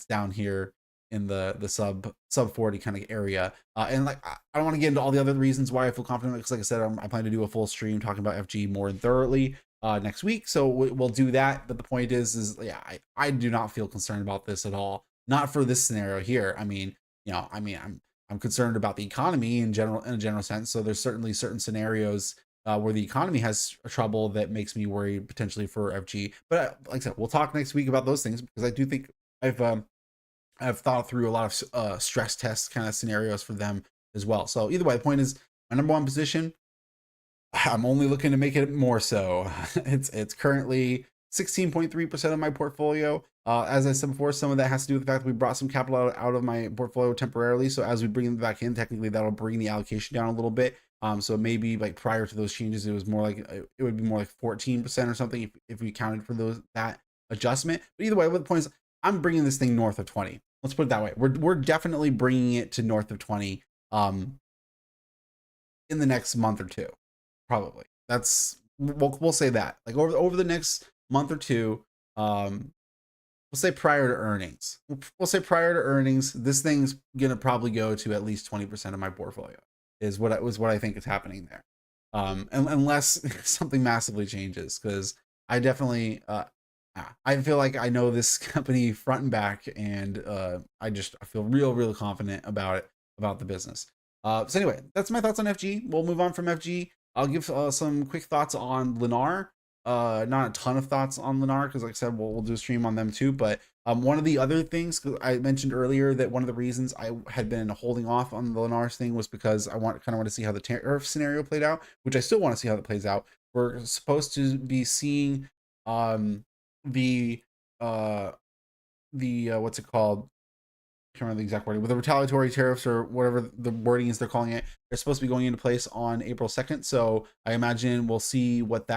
A: down here in the sub 40 kind of area. And like I don't want to get into all the other reasons why I feel confident, because like I said, I plan to do a full stream talking about FG more thoroughly next week, so we'll do that. But the point is yeah, I do not feel concerned about this at all. Not for this scenario here. I mean, I'm concerned about the economy in a general sense. So there's certainly certain scenarios where the economy has trouble that makes me worried potentially for FG. But like I said, we'll talk next week about those things, because I do think I've thought through a lot of stress test kind of scenarios for them as well. So either way, the point is my number one position, I'm only looking to make it more so. It's currently 16.3% of my portfolio. As I said before, some of that has to do with the fact that we brought some capital out of my portfolio temporarily. So as we bring them back in, technically that'll bring the allocation down a little bit. So maybe like prior to those changes, it was more like it would be more like 14% or something if we counted for that adjustment. But either way, what the point is, I'm bringing this thing north of 20. Let's put it that way. We're definitely bringing it to north of 20 in the next month or two. Probably. We'll say that. Like over the next month or two, we'll say prior to earnings. We'll say prior to earnings, this thing's gonna probably go to at least 20% of my portfolio. Is what I think is happening there. Unless something massively changes, because I definitely I feel like I know this company front and back, and I feel real confident about the business. So anyway, that's my thoughts on FG. We'll move on from FG. I'll give some quick thoughts on Lennar. Not a ton of thoughts on Lennar, because like I said, we'll do a stream on them too. But one of the other things, 'cause I mentioned earlier that one of the reasons I had been holding off on the Lennar thing was because I want to see how the tariff scenario played out, which I still want to see how that plays out. We're supposed to be seeing the what's it called? I can't remember the exact wording, but the retaliatory tariffs, or whatever the wording is they're calling it, they're supposed to be going into place on April 2nd. So I imagine we'll see what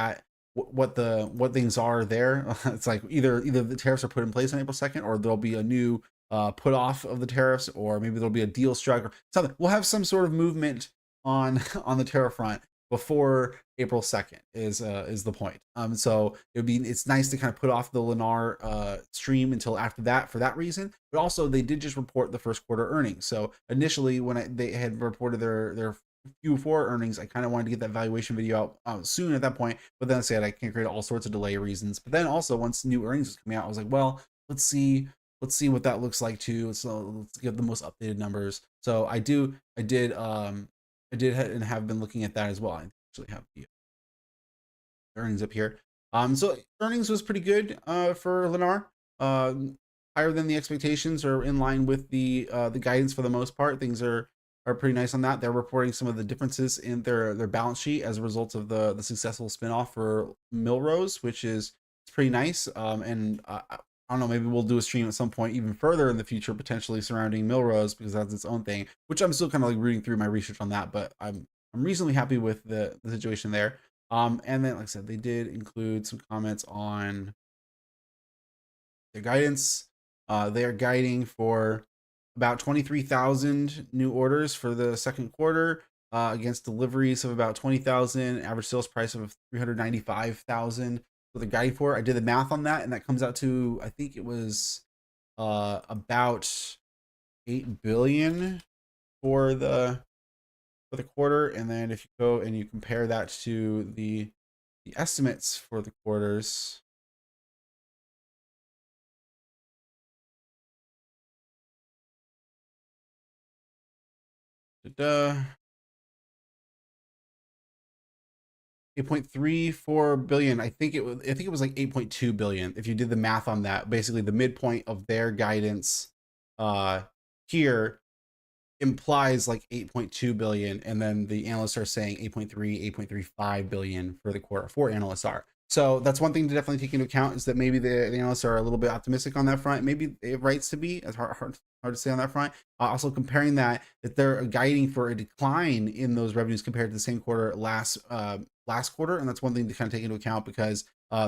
A: things are there. It's like either the tariffs are put in place on April 2nd, or there'll be a new put off of the tariffs, or maybe there'll be a deal struck or something. We'll have some sort of movement on on the tariff front before April 2nd is the point. So it's nice to kind of put off the Lennar stream until after that for that reason. But also they did just report the first quarter earnings. So initially when they had reported their Q4 earnings, I kind of wanted to get that valuation video out soon at that point. But then I said I can't create all sorts of delay reasons. But then also once new earnings was coming out, I was like, well, let's see what that looks like too. So let's get the most updated numbers. So I did and have been looking at that as well. I actually have the earnings up here. So earnings was pretty good for Lennar. Higher than the expectations, or in line with the guidance for the most part. Things are pretty nice on that. They're reporting some of the differences in their balance sheet as a result of the successful spinoff for Millrose, which is pretty nice. And I don't know, maybe we'll do a stream at some point even further in the future, potentially surrounding Millrose, because that's its own thing, which I'm still kind of like reading through my research on that, but I'm reasonably happy with the situation there. And then, like I said, they did include some comments on their guidance. They are guiding for about 23,000 new orders for the second quarter, against deliveries of about 20,000, average sales price of 395,000. What they're guiding for. I did the math on that, and that comes out to, I think it was about 8 billion for the quarter. And then if you go and you compare that to the estimates for the quarters, Da-da. 8.34 billion. I think it was like 8.2 billion. If you did the math on that, basically the midpoint of their guidance uh here implies like 8.2 billion, and then the analysts are saying 8.3, 8.35 billion for the quarter. Four analysts are. So that's one thing to definitely take into account, is that maybe the analysts are a little bit optimistic on that front. Maybe it rights to be. It's hard to say on that front. Also comparing that they're guiding for a decline in those revenues compared to the same quarter last quarter, and that's one thing to kind of take into account, because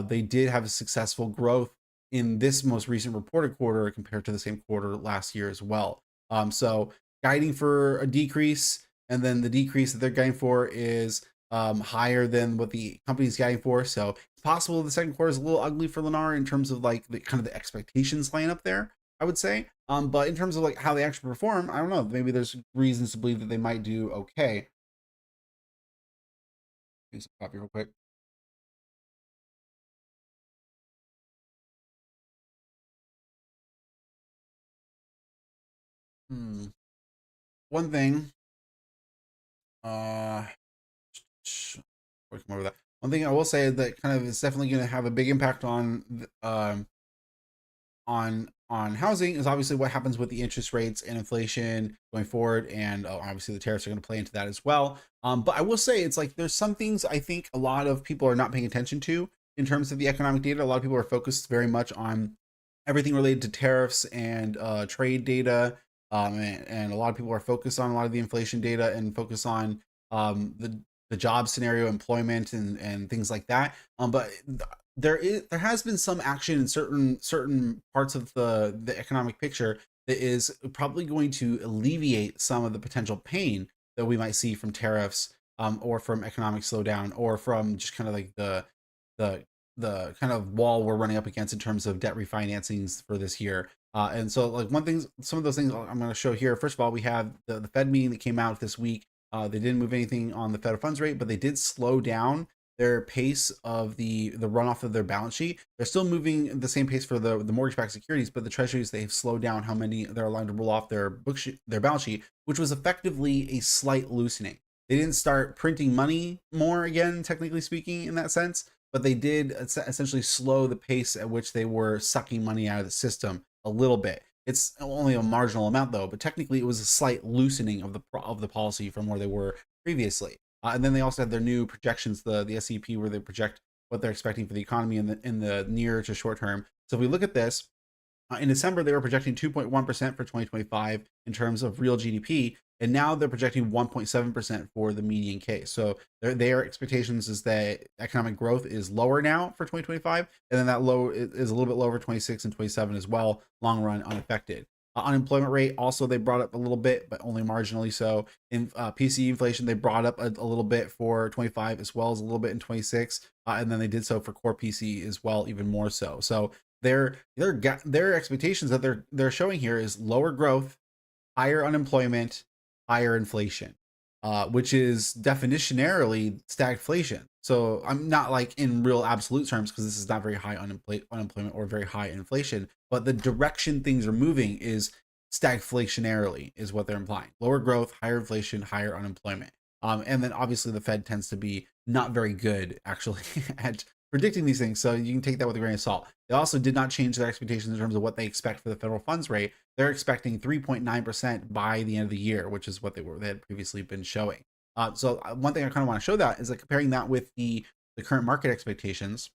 A: they did have a successful growth in this most recent reported quarter compared to the same quarter last year as well. So guiding for a decrease, and then the decrease that they're guiding for is higher than what the company's guiding for. So it's possible the second quarter is a little ugly for Lennar in terms of like the kind of the expectations laying up there, I would say. But in terms of like how they actually perform, I don't know. Maybe there's reasons to believe that they might do okay. Get some copy real quick. One thing, uh, come over that. One thing I will say that kind of is definitely going to have a big impact on housing is obviously what happens with the interest rates and inflation going forward, and obviously the tariffs are going to play into that as well. But I will say it's like there's some things I think a lot of people are not paying attention to in terms of the economic data. A lot of people are focused very much on everything related to tariffs and trade data, and a lot of people are focused on a lot of the inflation data and focus on the job scenario, employment, and things like that. But there has been some action in certain parts of the economic picture that is probably going to alleviate some of the potential pain that we might see from tariffs, or from economic slowdown, or from just kind of like the the kind of wall we're running up against in terms of debt refinancings for this year. And so like some of those things I'm going to show here. First of all, we have the Fed meeting that came out this week. They didn't move anything on the federal funds rate, but they did slow down their pace of the runoff of their balance sheet. They're still moving the same pace for the mortgage-backed securities, but the treasuries, they've slowed down how many they're allowed to roll off their balance sheet, which was effectively a slight loosening. They didn't start printing money more again, technically speaking, in that sense, but they did essentially slow the pace at which they were sucking money out of the system a little bit. It's only a marginal amount though, but technically it was a slight loosening of the policy from where they were previously. And then they also had their new projections, the SEP, where they project what they're expecting for the economy in the near to short term. So if we look at this, in December, they were projecting 2.1% for 2025 in terms of real GDP, and now they're projecting 1.7% for the median case. So their expectations is that economic growth is lower now for 2025, and then that low is a little bit lower for 26 and 27 as well, long run unaffected. Unemployment rate also they brought up a little bit, but only marginally so. In PCE inflation, they brought up a little bit for 25 as well as a little bit in 26, and then they did so for core PCE as well, even more so. So their expectations that they're showing here is lower growth, higher unemployment, higher inflation, which is definitionarily stagflation. So I'm not like in real absolute terms, because this is not very high unemployment or very high inflation, but the direction things are moving is stagflationarily is what they're implying. Lower growth, higher inflation, higher unemployment. And then obviously the Fed tends to be not very good actually at predicting these things, so you can take that with a grain of salt. They also did not change their expectations in terms of what they expect for the federal funds rate. They're expecting 3.9% by the end of the year, which is what they had previously been showing. So one thing I kind of want to show that is like comparing that with the current market expectations.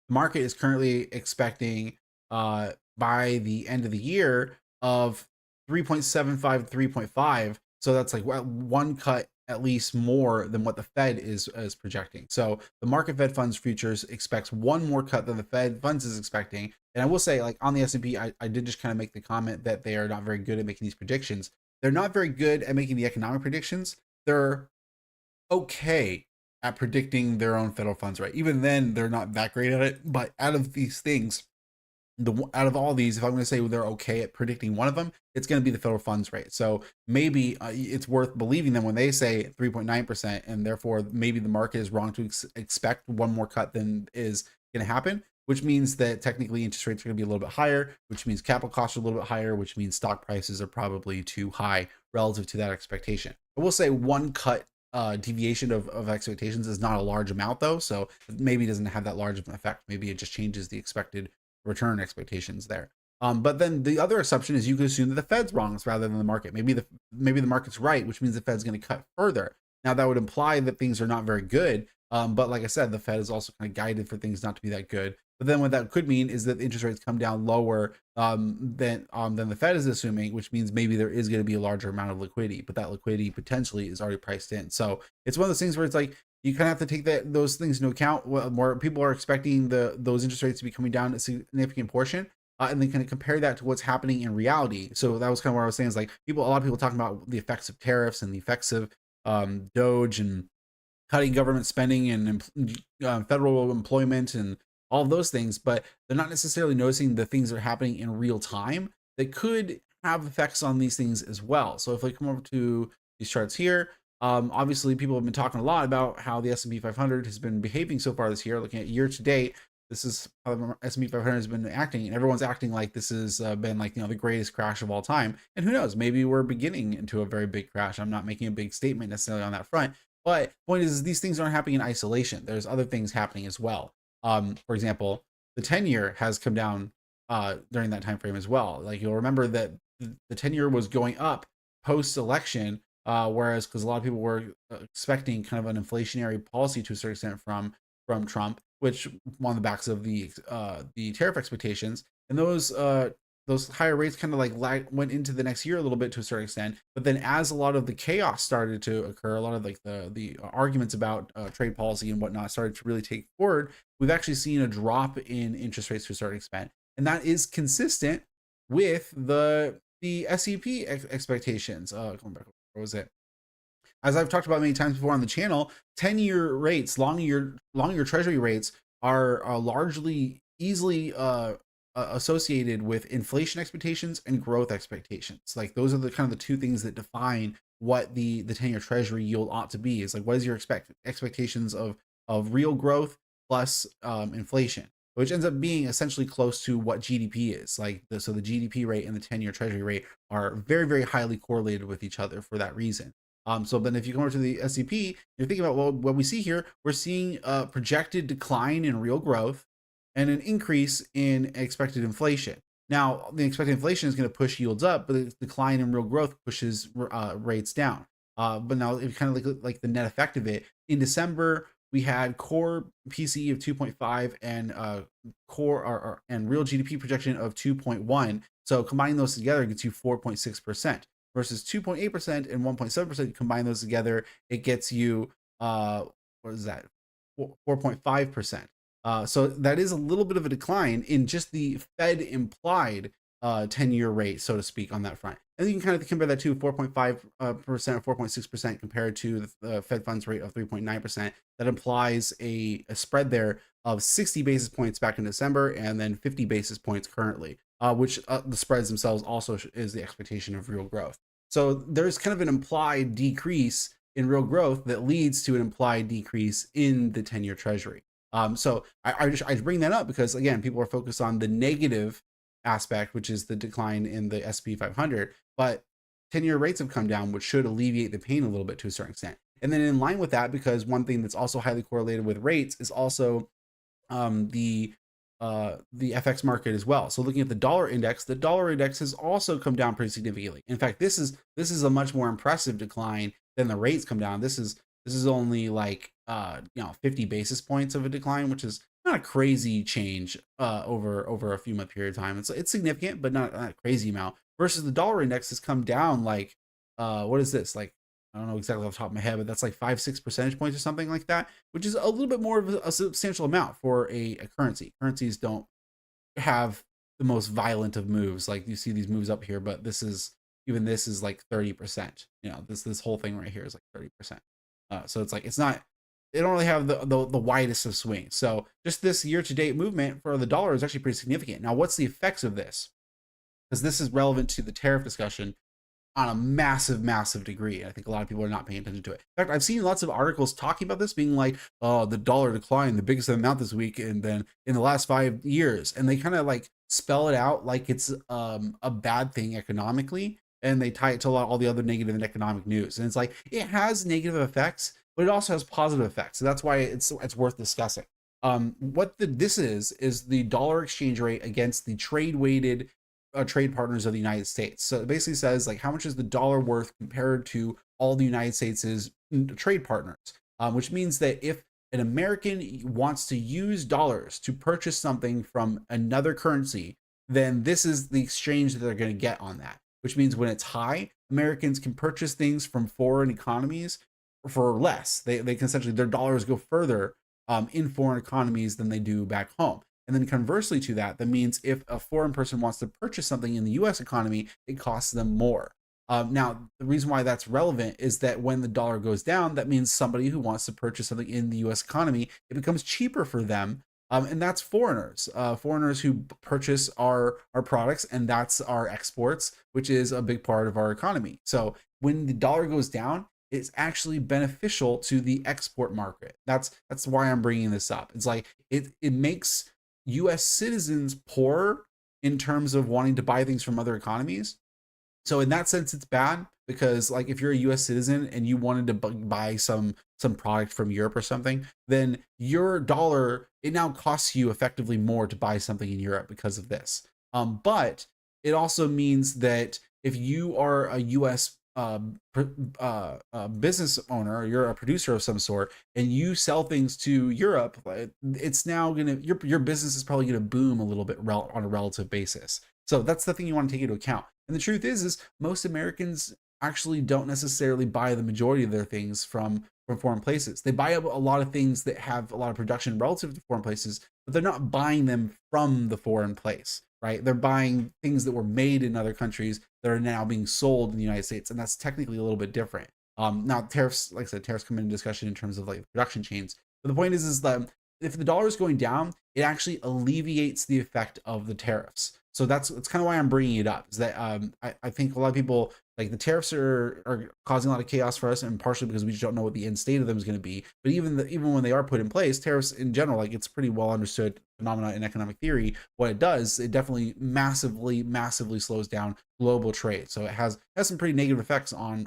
A: The market is currently expecting by the end of the year of 3.75 to 3.5. So that's like one cut at least more than what the Fed is projecting. So the market Fed funds futures expects one more cut than the Fed funds is expecting. And I will say, like on the S&P, I did just kind of make the comment that they are not very good at making these predictions. They're not very good at making the economic predictions. They're okay at predicting their own federal funds rate. Even then, they're not that great at it. But out of these things, out of all these, if I'm going to say they're okay at predicting one of them, it's going to be the federal funds rate. So maybe it's worth believing them when they say 3.9%, and therefore maybe the market is wrong to expect one more cut than is going to happen. which means that technically interest rates are going to be a little bit higher, which means capital costs are a little bit higher, which means stock prices are probably too high relative to that expectation. I will say one cut deviation of expectations is not a large amount though, so maybe it doesn't have that large of an effect. Maybe it just changes the expected return expectations there. But then the other assumption is you could assume that the Fed's wrong rather than the market. Maybe the market's right, which means the Fed's going to cut further. Now that would imply that things are not very good. But like I said, the Fed is also kind of guided for things not to be that good. But then what that could mean is that interest rates come down lower than the Fed is assuming, which means maybe there is going to be a larger amount of liquidity, but that liquidity potentially is already priced in. So it's one of those things where it's like you kind of have to take those things into account. More people are expecting those interest rates to be coming down a significant portion. And then kind of compare that to what's happening in reality. So that was kind of what I was saying is like a lot of people talking about the effects of tariffs and the effects of Doge and cutting government spending and federal employment and all of those things, but they're not necessarily noticing the things that are happening in real time that could have effects on these things as well. So if I come over to these charts here, obviously people have been talking a lot about how the S&P 500 has been behaving so far this year. Looking at year to date, this is how the S&P 500 has been acting, and everyone's acting like this has been like, the greatest crash of all time. And who knows, maybe we're beginning into a very big crash. I'm not making a big statement necessarily on that front, but the point is these things aren't happening in isolation. There's other things happening as well. For example, the 10-year has come down during that time frame as well. Like you'll remember that the 10-year was going up post-election, whereas because a lot of people were expecting kind of an inflationary policy to a certain extent from Trump, which on the backs of the tariff expectations, and those higher rates kind of like went into the next year a little bit to a certain extent. But then as a lot of the chaos started to occur, a lot of like the arguments about trade policy and whatnot started to really take forward, we've actually seen a drop in interest rates to a certain extent, and that is consistent with the SEP expectations. Going back, what was it? As I've talked about many times before on the channel, 10-year rates, long-year treasury rates are largely easily associated with inflation expectations and growth expectations. Like those are the kind of the two things that define what the 10-year treasury yield ought to be. Is like, what is your expectations of real growth plus inflation, which ends up being essentially close to what GDP is. Like so the GDP rate and the 10-year treasury rate are very, very highly correlated with each other for that reason. So then if you come over to the SEP, you're thinking about, well, what we see here, we're seeing a projected decline in real growth and an increase in expected inflation. Now, the expected inflation is going to push yields up, but the decline in real growth pushes rates down. But now it kind of like the net effect of it. In December, we had core PCE of 2.5 and core and real GDP projection of 2.1. So combining those together gets you 4.6%. Versus 2.8% and 1.7%. Combine those together, it gets you what is that? 4.5%. So that is a little bit of a decline in just the Fed implied 10-year rate, so to speak, on that front. And you can kind of compare that to 4.5% or 4.6% compared to the Fed funds rate of 3.9%. That implies a spread there of 60 basis points back in December and then 50 basis points currently, which the spreads themselves also is the expectation of real growth. So there's kind of an implied decrease in real growth that leads to an implied decrease in the 10-year treasury. So I bring that up because, again, people are focused on the negative aspect, which is the decline in the S&P 500, but 10-year rates have come down, which should alleviate the pain a little bit to a certain extent. And then in line with that, because one thing that's also highly correlated with rates is also the FX market as well. So looking at the dollar index has also come down pretty significantly. In fact, this is a much more impressive decline than the rates come down. This is only like 50 basis points of a decline, which is not a crazy change over a few month period of time. It's significant, but not a crazy amount. Versus the dollar index has come down like what is this, like, I don't know exactly off the top of my head, but that's like 5-6 percentage points or something like that, which is a little bit more of a substantial amount for a currency. Currencies don't have the most violent of moves. Like you see these moves up here, but this is like 30%. This whole thing right here is like 30%. So it's like, they don't really have the widest of swings. So just this year to date movement for the dollar is actually pretty significant. Now, what's the effects of this? Because this is relevant to the tariff discussion. on a massive degree. I think a lot of people are not paying attention to it. In fact, I've seen lots of articles talking about this, being like, "Oh, the dollar declined the biggest amount this week, and then in the last 5 years," and they kind of like spell it out like it's a bad thing economically, and they tie it to all the other negative and economic news. And it's like it has negative effects, but it also has positive effects. So that's why it's worth discussing. What this is the dollar exchange rate against the trade weighted trade partners of the United States. So it basically says like how much is the dollar worth compared to all the United States's trade partners, which means that if an American wants to use dollars to purchase something from another currency, then this is the exchange that they're going to get on that. Which means when it's high, Americans can purchase things from foreign economies for less. They can essentially, their dollars go further in foreign economies than they do back home. And then conversely to that, that means if a foreign person wants to purchase something in the US economy, it costs them more. Now, the reason why that's relevant is that when the dollar goes down, that means somebody who wants to purchase something in the US economy, it becomes cheaper for them. And that's foreigners who purchase our products, and that's our exports, which is a big part of our economy. So when the dollar goes down, it's actually beneficial to the export market. That's why I'm bringing this up. It's like it makes US citizens poorer in terms of wanting to buy things from other economies. So in that sense, it's bad because like if you're a US citizen and you wanted to buy some product from Europe or something, then your dollar, it now costs you effectively more to buy something in Europe because of this. But it also means that if you are a US business owner, or you're a producer of some sort, and you sell things to Europe, it's now gonna your business is probably gonna boom a little bit on a relative basis. So that's the thing you want to take into account. And the truth is most Americans actually don't necessarily buy the majority of their things from foreign places. They buy a lot of things that have a lot of production relative to foreign places, but they're not buying them from the foreign place, right? They're buying things that were made in other countries that are now being sold in the United States, and that's technically a little bit different. Now tariffs, like I said, tariffs come into discussion in terms of like production chains. But the point is that if the dollar is going down, it actually alleviates the effect of the tariffs. So that's kind of why I'm bringing it up. Is that I think a lot of people like the tariffs are causing a lot of chaos for us, and partially because we just don't know what the end state of them is going to be. But even when they are put in place, tariffs in general, like it's pretty well understood phenomena in economic theory. What it does, it definitely massively slows down global trade. So it has some pretty negative effects on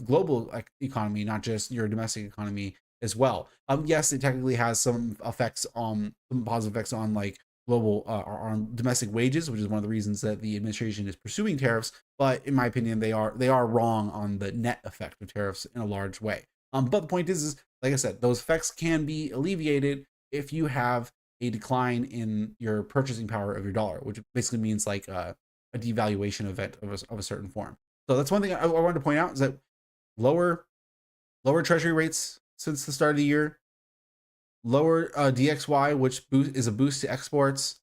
A: global economy, not just your domestic economy as well. Yes, it technically has some effects on some positive effects on like global on domestic wages, which is one of the reasons that the administration is pursuing tariffs. But in my opinion, they are wrong on the net effect of tariffs in a large way. But the point is like I said, those effects can be alleviated if you have a decline in your purchasing power of your dollar, which basically means like a devaluation event of a certain form. So that's one thing I wanted to point out is that lower treasury rates since the start of the year, lower DXY, which is a boost to exports,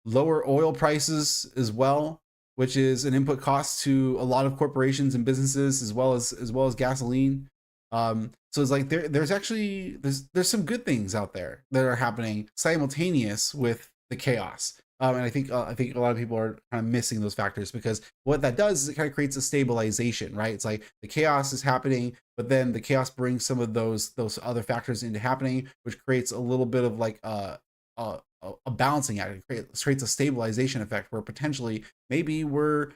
A: lower oil prices as well, which is an input cost to a lot of corporations and businesses, as well as gasoline. So it's like there's actually there's some good things out there that are happening simultaneous with the chaos. And I think a lot of people are kind of missing those factors, because what that does is it kind of creates a stabilization, right? It's like the chaos is happening, but then the chaos brings some of those other factors into happening, which creates a little bit of like a balancing act. It creates a stabilization effect where potentially maybe we're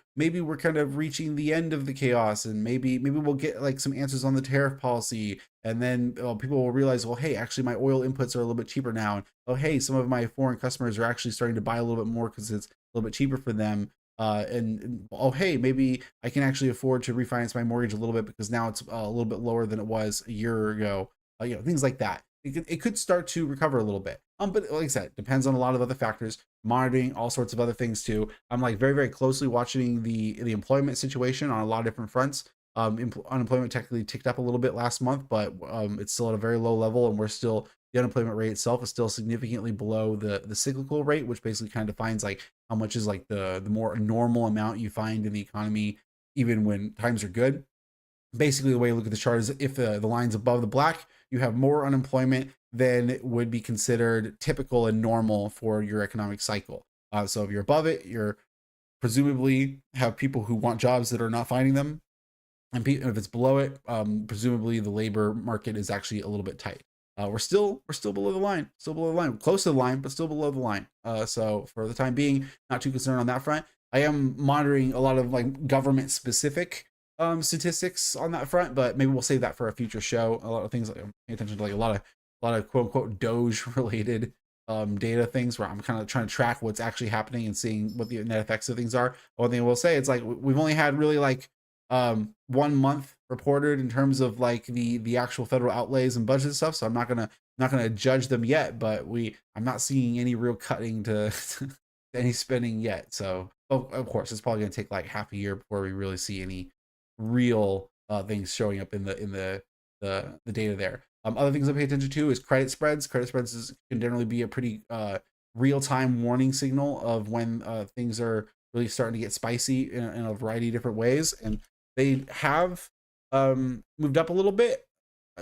A: kind of reaching the end of the chaos, and maybe we'll get like some answers on the tariff policy, and then people will realize, well, hey, actually my oil inputs are a little bit cheaper now, and oh, hey, some of my foreign customers are actually starting to buy a little bit more because it's a little bit cheaper for them. And oh, hey, maybe I can actually afford to refinance my mortgage a little bit because now it's a little bit lower than it was a year ago. Things like that. It could start to recover a little bit. But like I said, it depends on a lot of other factors, monitoring all sorts of other things too. I'm like very closely watching the employment situation on a lot of different fronts. Unemployment technically ticked up a little bit last month, but it's still at a very low level, and the unemployment rate itself is still significantly below the cyclical rate, which basically kind of defines like how much is like the more normal amount you find in the economy, even when times are good. Basically, the way you look at the chart is if the line's above the black, you have more unemployment than would be considered typical and normal for your economic cycle. So if you're above it, you're presumably have people who want jobs that are not finding them, and if it's below it, presumably the labor market is actually a little bit tight. We're still below the line, close to the line, but still below the line. So for the time being, not too concerned on that front. I am monitoring a lot of like government specific statistics on that front, but maybe we'll save that for a future show. A lot of things like I'm paying attention to, like a lot of quote unquote Doge related data things, where I'm kind of trying to track what's actually happening and seeing what the net effects of things are. One thing I will say, it's like we've only had really like 1 month reported in terms of like the actual federal outlays and budget stuff. So I'm not gonna judge them yet, but I'm not seeing any real cutting to any spending yet. So of course it's probably gonna take like half a year before we really see any real things showing up in the data there. Other things I pay attention to is credit spreads. Can generally be a pretty real time warning signal of when things are really starting to get spicy in a variety of different ways, and they have moved up a little bit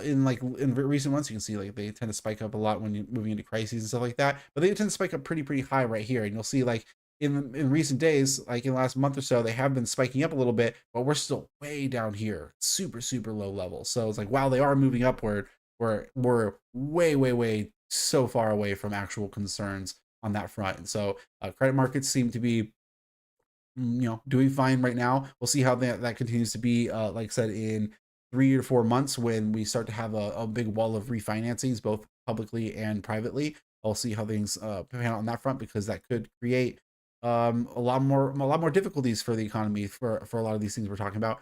A: in recent months. You can see like they tend to spike up a lot when you're moving into crises and stuff like that, but they tend to spike up pretty high right here. And you'll see like in recent days, like in the last month or so, they have been spiking up a little bit, but we're still way down here, super low levels. So it's like, wow, they are moving upward. We're way so far away from actual concerns on that front. And so credit markets seem to be doing fine right now. We'll see how that continues to be, like I said, in 3 or 4 months, when we start to have a big wall of refinancings, both publicly and privately. I'll see how things pan out on that front, because that could create a lot more difficulties for the economy for a lot of these things we're talking about.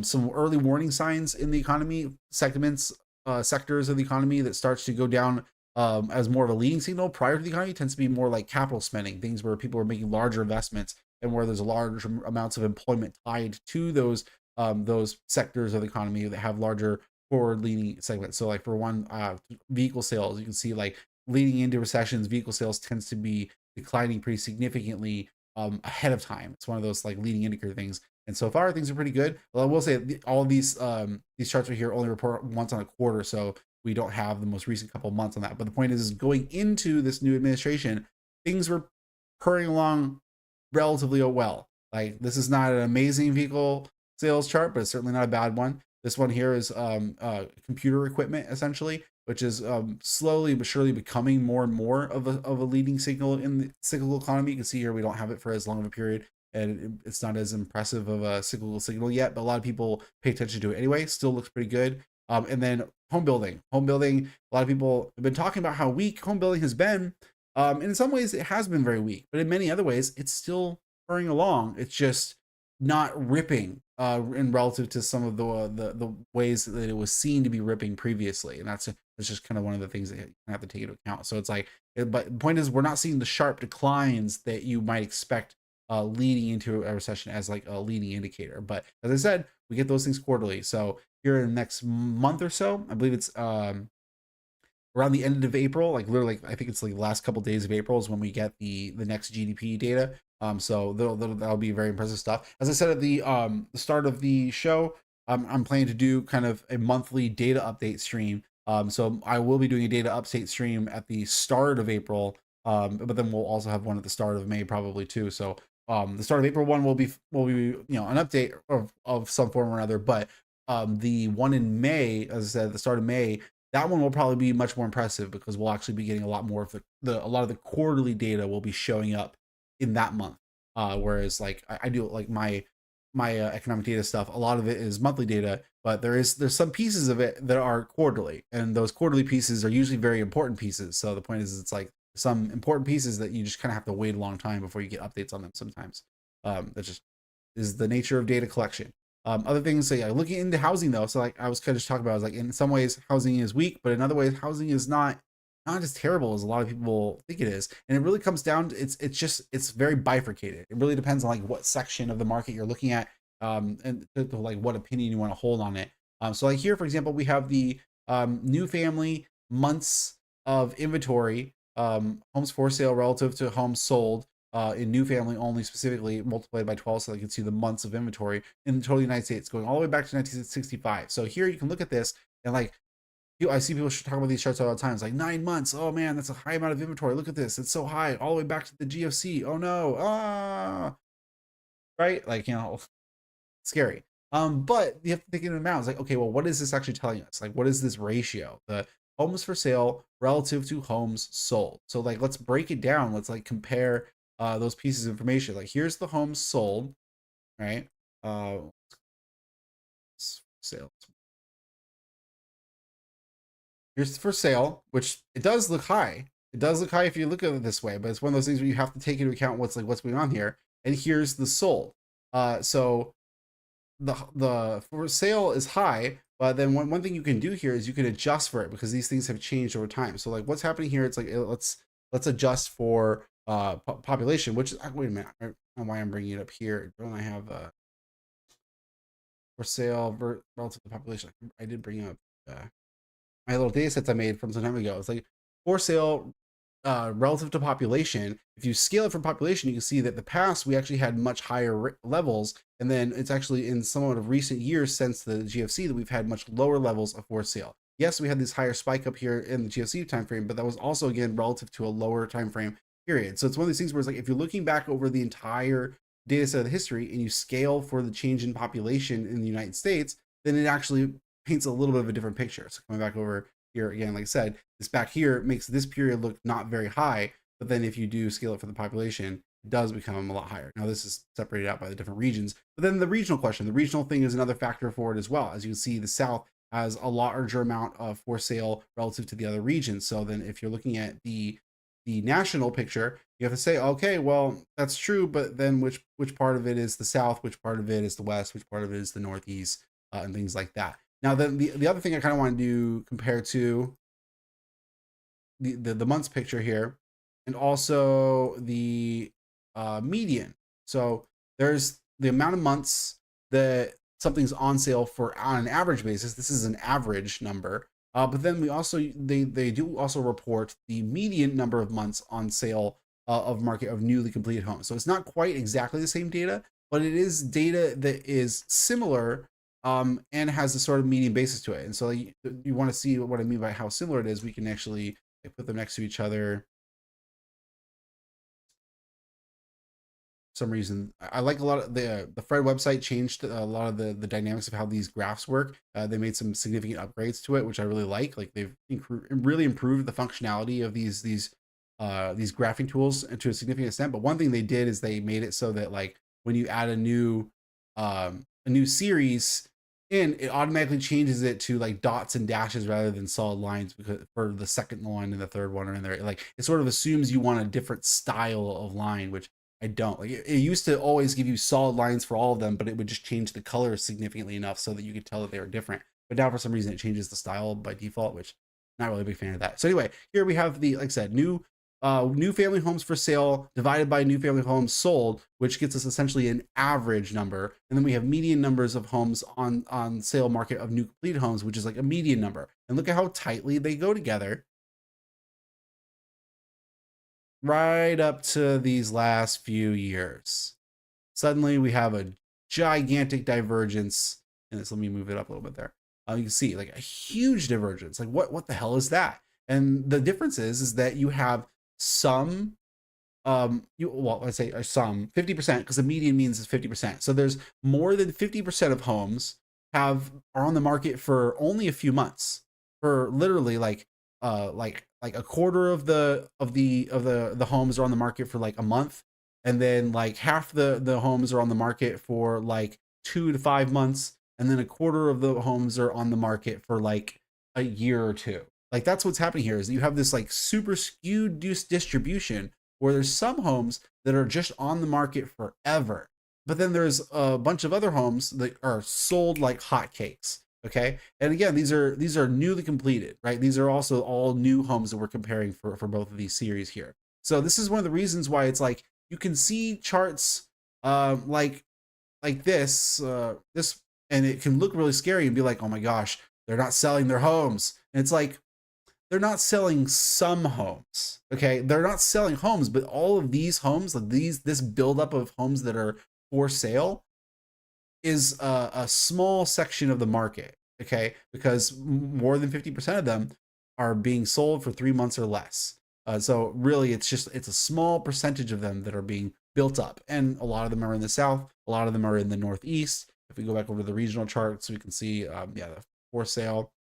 A: Some early warning signs in the economy segments, sectors of the economy that starts to go down as more of a leading signal prior to the economy tends to be more like capital spending, things where people are making larger investments, and where there's large amounts of employment tied to those sectors of the economy that have larger forward-leaning segments. So, like for one, vehicle sales, you can see like leading into recessions, vehicle sales tends to be declining pretty significantly ahead of time. It's one of those like leading indicator things. And so far, things are pretty good. Well, I will say all of these charts right here only report once on a quarter, so we don't have the most recent couple of months on that. But the point is going into this new administration, things were hurrying along relatively well. Like, this is not an amazing vehicle sales chart, but it's certainly not a bad one. This one here is computer equipment, essentially, which is slowly but surely becoming more and more of a leading signal in the cyclical economy. You can see here we don't have it for as long of a period, and it's not as impressive of a cyclical signal yet, but a lot of people pay attention to it anyway. Still looks pretty good. And then home building. A lot of people have been talking about how weak home building has been. And in some ways, it has been very weak, but in many other ways, it's still hurrying along. It's just not ripping in relative to some of the ways that it was seen to be ripping previously, and that's just kind of one of the things that you have to take into account. So it's like, but the point is, we're not seeing the sharp declines that you might expect leading into a recession as like a leading indicator. But as I said, we get those things quarterly. So here in the next month or so, I believe it's around the end of April, like literally, I think it's like the last couple days of April is when we get the next GDP data. So that'll be very impressive stuff. As I said at the start of the show, I'm planning to do kind of a monthly data update stream. So I will be doing a data update stream at the start of April, but then we'll also have one at the start of May probably too. So the start of April one will be an update of some form or another, but the one in May, as I said, at the start of May, that one will probably be much more impressive, because we'll actually be getting a lot more of a lot of the quarterly data will be showing up in that month. Whereas like I do like my economic data stuff, a lot of it is monthly data, but there's some pieces of it that are quarterly, and those quarterly pieces are usually very important pieces. So the point is, it's like some important pieces that you just kind of have to wait a long time before you get updates on them sometimes. That just is the nature of data collection. Other things, so yeah, looking into housing though. So like I was kind of just talking about, I was like, in some ways housing is weak, but in other ways housing is not as terrible as a lot of people think it is. And it really comes down to it's very bifurcated. It really depends on like what section of the market you're looking at, and to like what opinion you want to hold on it. So like here, for example, we have the new family months of inventory, homes for sale relative to homes sold, in new family only, specifically multiplied by 12, so you can see the months of inventory in the total United States going all the way back to 1965. So here you can look at this, and like I see people talk about these charts all the time. It's like 9 months. Oh man, that's a high amount of inventory. Look at this. It's so high all the way back to the GFC. Oh no.
B: right? Like, scary. But you have to take into account, it's like, okay, well, what is this actually telling us? Like, what is this ratio? The homes for sale relative to homes sold. So like, let's break it down. Let's like compare those pieces of information. Like, here's the homes sold, right? Uh, sales. Here's for sale, which it does look high. It does look high if you look at it this way, but it's one of those things where you have to take into account what's going on here. And here's the sold. So the for sale is high, but then one thing you can do here is you can adjust for it because these things have changed over time. So like what's happening here, it's like let's adjust for population, which is wait a minute, I don't know why I'm bringing it up here. Don't I have for sale relative to population? I did bring up my little data sets I made from some time ago. It's like for sale relative to population. If you scale it from population, you can see that the past we actually had much higher levels, and then it's actually in somewhat of recent years since the GFC that we've had much lower levels of for sale. Yes, we had this higher spike up here in the GFC timeframe, but that was also again relative to a lower timeframe period. So it's one of these things where it's like if you're looking back over the entire data set of the history and you scale for the change in population in the United States, then it actually paints a little bit of a different picture. So coming back over here again, like I said, this back here makes this period look not very high, but then if you do scale it for the population, it does become a lot higher. Now this is separated out by the different regions, but then the regional question, the regional thing is another factor for it as well. As you can see, the South has a larger amount of for sale relative to the other regions. So then if you're looking at the national picture, you have to say, okay, well, that's true, but then which part of it is the South, which part of it is the West, which part of it is the Northeast, and things like that. Now, then the other thing I kind of want to compare to the months picture here, and also the median. So there's the amount of months that something's on sale for on an average basis. This is an average number. But then we also they do also report the median number of months on sale of market of newly completed homes. So it's not quite exactly the same data, but it is data that is similar and has a sort of median basis to it. And so you want to see what I mean by how similar it is. We can actually put them next to each other. For some reason, I like a lot of the Fred website changed a lot of the dynamics of how these graphs work. They made some significant upgrades to it, which I really like. Like they've really improved the functionality of these graphing tools to a significant extent. But one thing they did is they made it so that like when you add a new series in, it automatically changes it to like dots and dashes rather than solid lines because for the second one and the third one are in there. Like it sort of assumes you want a different style of line, which I don't. Like it used to always give you solid lines for all of them, but it would just change the color significantly enough so that you could tell that they were different. But now for some reason it changes the style by default, which I'm not really a big fan of that. So anyway, here we have the, like I said, new family homes for sale divided by new family homes sold, which gets us essentially an average number. And then we have median numbers of homes on sale market of new completed homes, which is like a median number. And look at how tightly they go together right up to these last few years. Suddenly we have a gigantic divergence in this. Let me move it up a little bit there. You can see like a huge divergence. Like what the hell is that? And the difference is that you have some let's say some 50% because the median means is 50%. So there's more than 50% of homes are on the market for only a few months, for literally like a quarter of the homes are on the market for like a month, and then like half the homes are on the market for like 2 to 5 months, and then a quarter of the homes are on the market for like a year or two. Like that's what's happening here, is you have this like super skewed distribution where there's some homes that are just on the market forever, but then there's a bunch of other homes that are sold like hotcakes. Okay, and again, these are newly completed, right? These are also all new homes that we're comparing for both of these series here. So this is one of the reasons why it's like you can see charts like this, and it can look really scary and be like, oh my gosh, they're not selling their homes. And it's like they're not selling some homes. Okay, they're not selling homes, but all of these homes, like this buildup of homes that are for sale, is a small section of the market. Okay, because more than 50% of them are being sold for 3 months or less. So really, it's a small percentage of them that are being built up, and a lot of them are in the south, a lot of them are in the northeast. If we go back over to the regional charts, we can see yeah, the for sale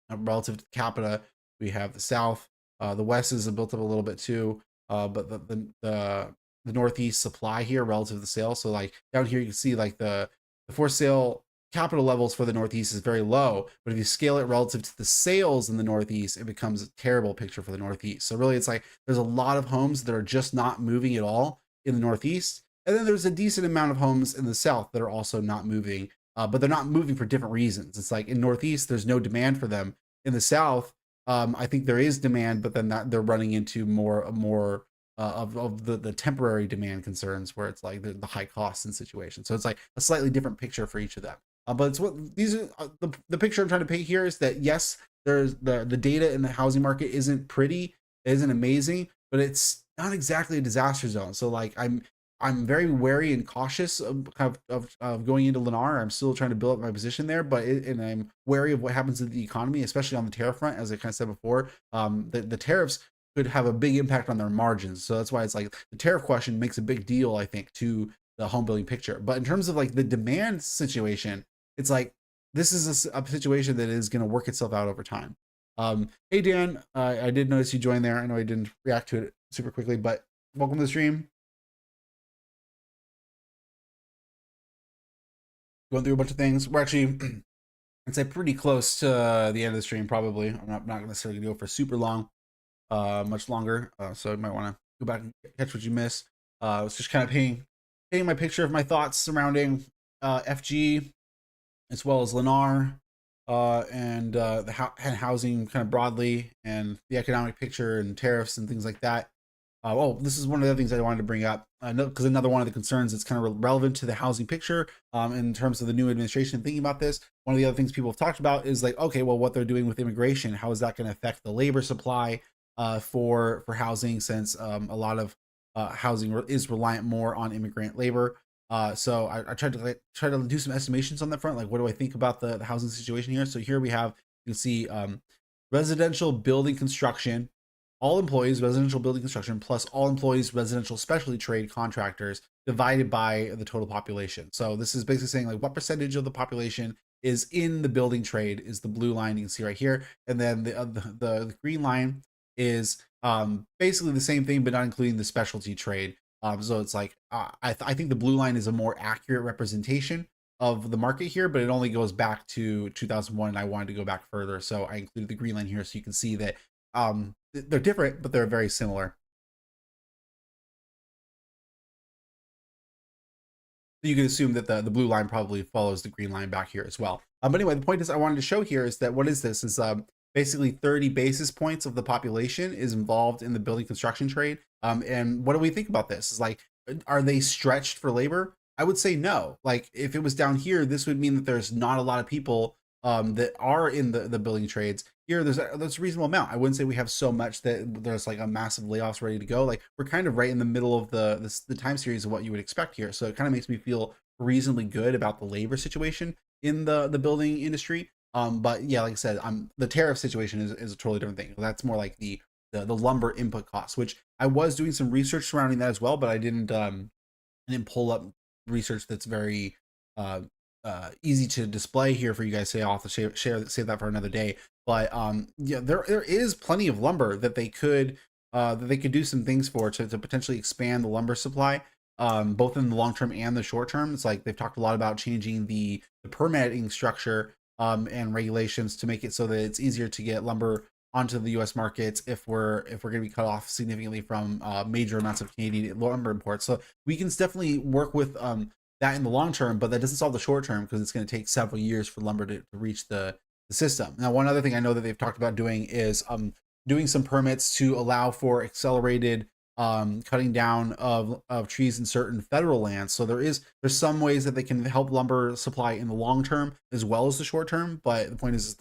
B: relative to capita, we have the south. The west is built up a little bit too, but the northeast supply here relative to the sale. So like down here, you can see like the for sale capital levels for the northeast is very low, but if you scale it relative to the sales in the northeast, it becomes a terrible picture for the northeast. So really, it's like there's a lot of homes that are just not moving at all in the northeast, and then there's a decent amount of homes in the south that are also not moving, but they're not moving for different reasons. It's like in northeast, there's no demand for them. In the south, I think there is demand, but then that they're running into more of the temporary demand concerns where it's like the high costs and situations. So it's like a slightly different picture for each of them. But it's what these are the picture I'm trying to paint here is that yes, there's the data in the housing market isn't pretty, it isn't amazing, but it's not exactly a disaster zone. So like I'm very wary and cautious of going into Lennar. I'm still trying to build up my position there, but and I'm wary of what happens to the economy, especially on the tariff front. As I kind of said before, the tariffs could have a big impact on their margins. So that's why it's like the tariff question makes a big deal, I think, to the home building picture. But in terms of like the demand situation, it's like this is a situation that is going to work itself out over time. Hey Dan, I did notice you joined there. I know I didn't react to it super quickly, but welcome to the stream. Going through a bunch of things. We're actually, I'd say, pretty close to the end of the stream. Probably, I'm not necessarily gonna go for super long, much longer. So you might want to go back and catch what you missed. I was just kind of painting my picture of my thoughts surrounding FG as well as Lennar, and the housing kind of broadly, and the economic picture and tariffs and things like that. Oh, this is one of the other things I wanted to bring up, because another one of the concerns that's kind of relevant to the housing picture, in terms of the new administration thinking about this. One of the other things people have talked about is like, okay, well, what they're doing with immigration, how is that going to affect the labor supply for housing, since a lot of housing is reliant more on immigrant labor. So I tried to try to do some estimations on that front. Like, what do I think about the housing situation here? So here we have, you can see residential building construction, all employees residential building construction plus all employees residential specialty trade contractors divided by the total population. So this is basically saying like what percentage of the population is in the building trade is the blue line you can see right here, and then the green line is basically the same thing but not including the specialty trade. So it's like I think the blue line is a more accurate representation of the market here, but it only goes back to 2001, and I wanted to go back further, so I included the green line here so you can see that they're different, but they're very similar. You can assume that the blue line probably follows the green line back here as well. But anyway, the point is I wanted to show here is that what is this is basically 30 basis points of the population is involved in the building construction trade. And what do we think about this? Is like, are they stretched for labor? I would say no. Like if it was down here, this would mean that there's not a lot of people that are in the building trades. Here, there's a reasonable amount. I wouldn't say we have so much that there's like a massive layoffs ready to go. Like we're kind of right in the middle of the time series of what you would expect here. So it kind of makes me feel reasonably good about the labor situation in the building industry. But yeah, like I said, the tariff situation is a totally different thing. That's more like the lumber input costs, which I was doing some research surrounding that as well, but I didn't pull up research that's very easy to display here for you guys. Say I'll have to save that for another day. But yeah, there is plenty of lumber that they could do some things for to potentially expand the lumber supply, both in the long term and the short term. It's like they've talked a lot about changing the permitting structure and regulations to make it so that it's easier to get lumber onto the U.S. markets if we're going to be cut off significantly from major amounts of Canadian lumber imports. So we can definitely work with that in the long term, but that doesn't solve the short term because it's going to take several years for lumber to reach the system. Now, one other thing I know that they've talked about doing is doing some permits to allow for accelerated cutting down of trees in certain federal lands. So there's some ways that they can help lumber supply in the long term as well as the short term. But the point is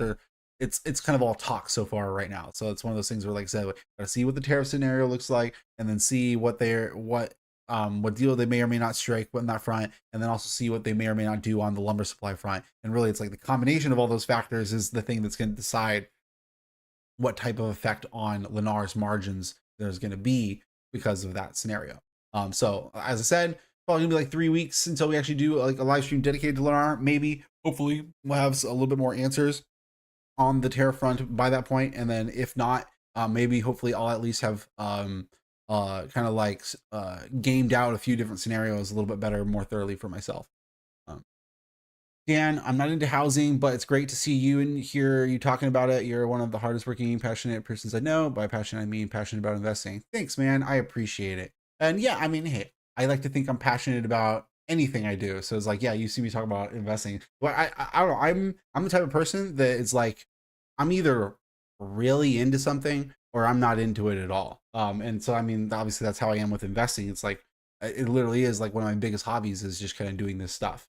B: it's kind of all talk so far right now. So it's one of those things where, like I said, gotta see what the tariff scenario looks like, and then see what deal they may or may not strike on that front, and then also see what they may or may not do on the lumber supply front. And really, it's like the combination of all those factors is the thing that's going to decide what type of effect on Lennar's margins there's going to be because of that scenario. So as I said, probably gonna be like 3 weeks until we actually do like a live stream dedicated to Lennar. Maybe, hopefully, we'll have a little bit more answers on the tariff front by that point, and then if not, maybe hopefully I'll at least have kind of like gamed out a few different scenarios a little bit better, more thoroughly for myself. Um, Dan, I'm not into housing, but it's great to see you and hear you talking about it. You're one of the hardest working, passionate persons I know. By passionate, I mean passionate about investing. Thanks, man. I appreciate it. And yeah, I mean, hey, I like to think I'm passionate about anything I do. So it's like, yeah, you see me talk about investing. Well, I don't know. I'm the type of person that it's like I'm either really into something or I'm not into it at all. And so I mean, obviously that's how I am with investing. It's like it literally is like one of my biggest hobbies is just kind of doing this stuff.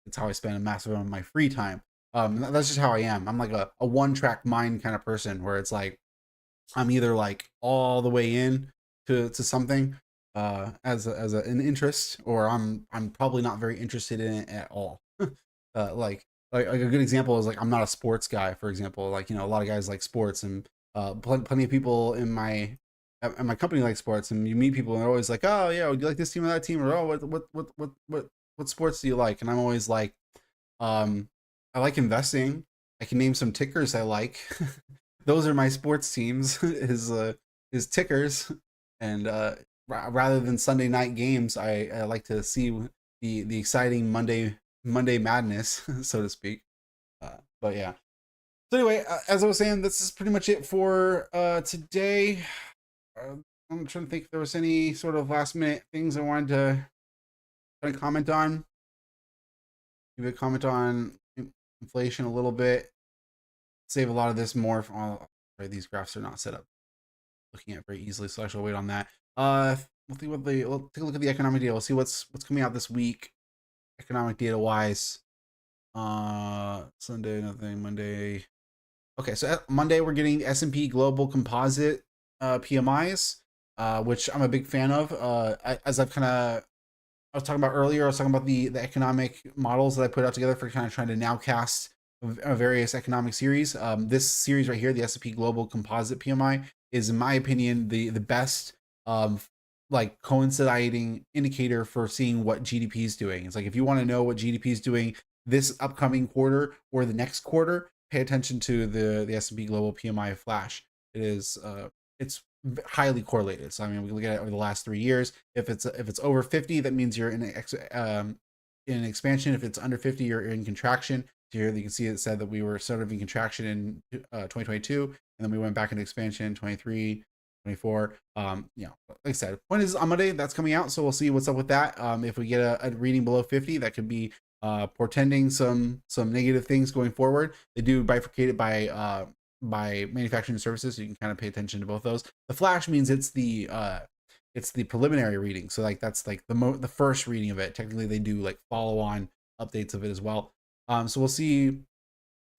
B: It's how I spend a massive amount of my free time. That's just how I am. I'm like a one track mind kind of person where it's like I'm either like all the way in to something an interest, or I'm probably not very interested in it at all. Like a good example is like I'm not a sports guy, for example. Like a lot of guys like sports, and plenty of people in my company like sports, and you meet people and they're always like, oh yeah, do you like this team or that team, or oh what sports do you like? And I'm always like, I like investing. I can name some tickers I like. Those are my sports teams is tickers, and rather than Sunday night games, I like to see the exciting Monday madness, so to speak. But yeah. So anyway, as I was saying, this is pretty much it for today. I'm trying to think if there was any sort of last minute things I wanted to kind of comment on. Maybe a comment on inflation a little bit. Save a lot of this more. Right, these graphs are not set up looking at very easily, so I shall wait on that. We'll take a look at the economic data. We'll see what's coming out this week, economic data wise. Sunday nothing. Monday. Okay, so Monday we're getting S&P Global Composite PMIs, which I'm a big fan of. As I've kind of I was talking about earlier, I was talking about the economic models that I put out together for kind of trying to nowcast various economic series. This series right here, the S&P Global Composite PMI, is in my opinion the best like coinciding indicator for seeing what GDP is doing. It's like if you want to know what GDP is doing this upcoming quarter or the next quarter, pay attention to the S&P Global PMI Flash. It's highly correlated. So I mean, we can look at it over the last 3 years. If it's over 50, that means you're in an expansion. If it's under 50, you're in contraction. So here you can see it said that we were sort of in contraction in 2022, and then we went back into expansion 23, 24. Like I said, point is on Monday that's coming out, so we'll see what's up with that. If we get a reading below 50, that could be portending some negative things going forward. They do bifurcate it by manufacturing services, so you can kind of pay attention to both those. The flash means it's the preliminary reading, so like that's like the first reading of it. Technically they do like follow on updates of it as well. So we'll see.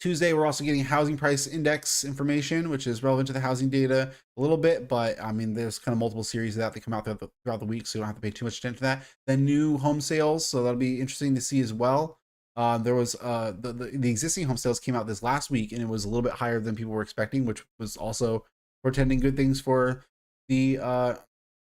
B: Tuesday we're also getting housing price index information, which is relevant to the housing data a little bit, but I mean there's kind of multiple series of that come out throughout the week, so you don't have to pay too much attention to that. Then new home sales, so that'll be interesting to see as well. There was the existing home sales came out this last week, and it was a little bit higher than people were expecting, which was also portending good things for the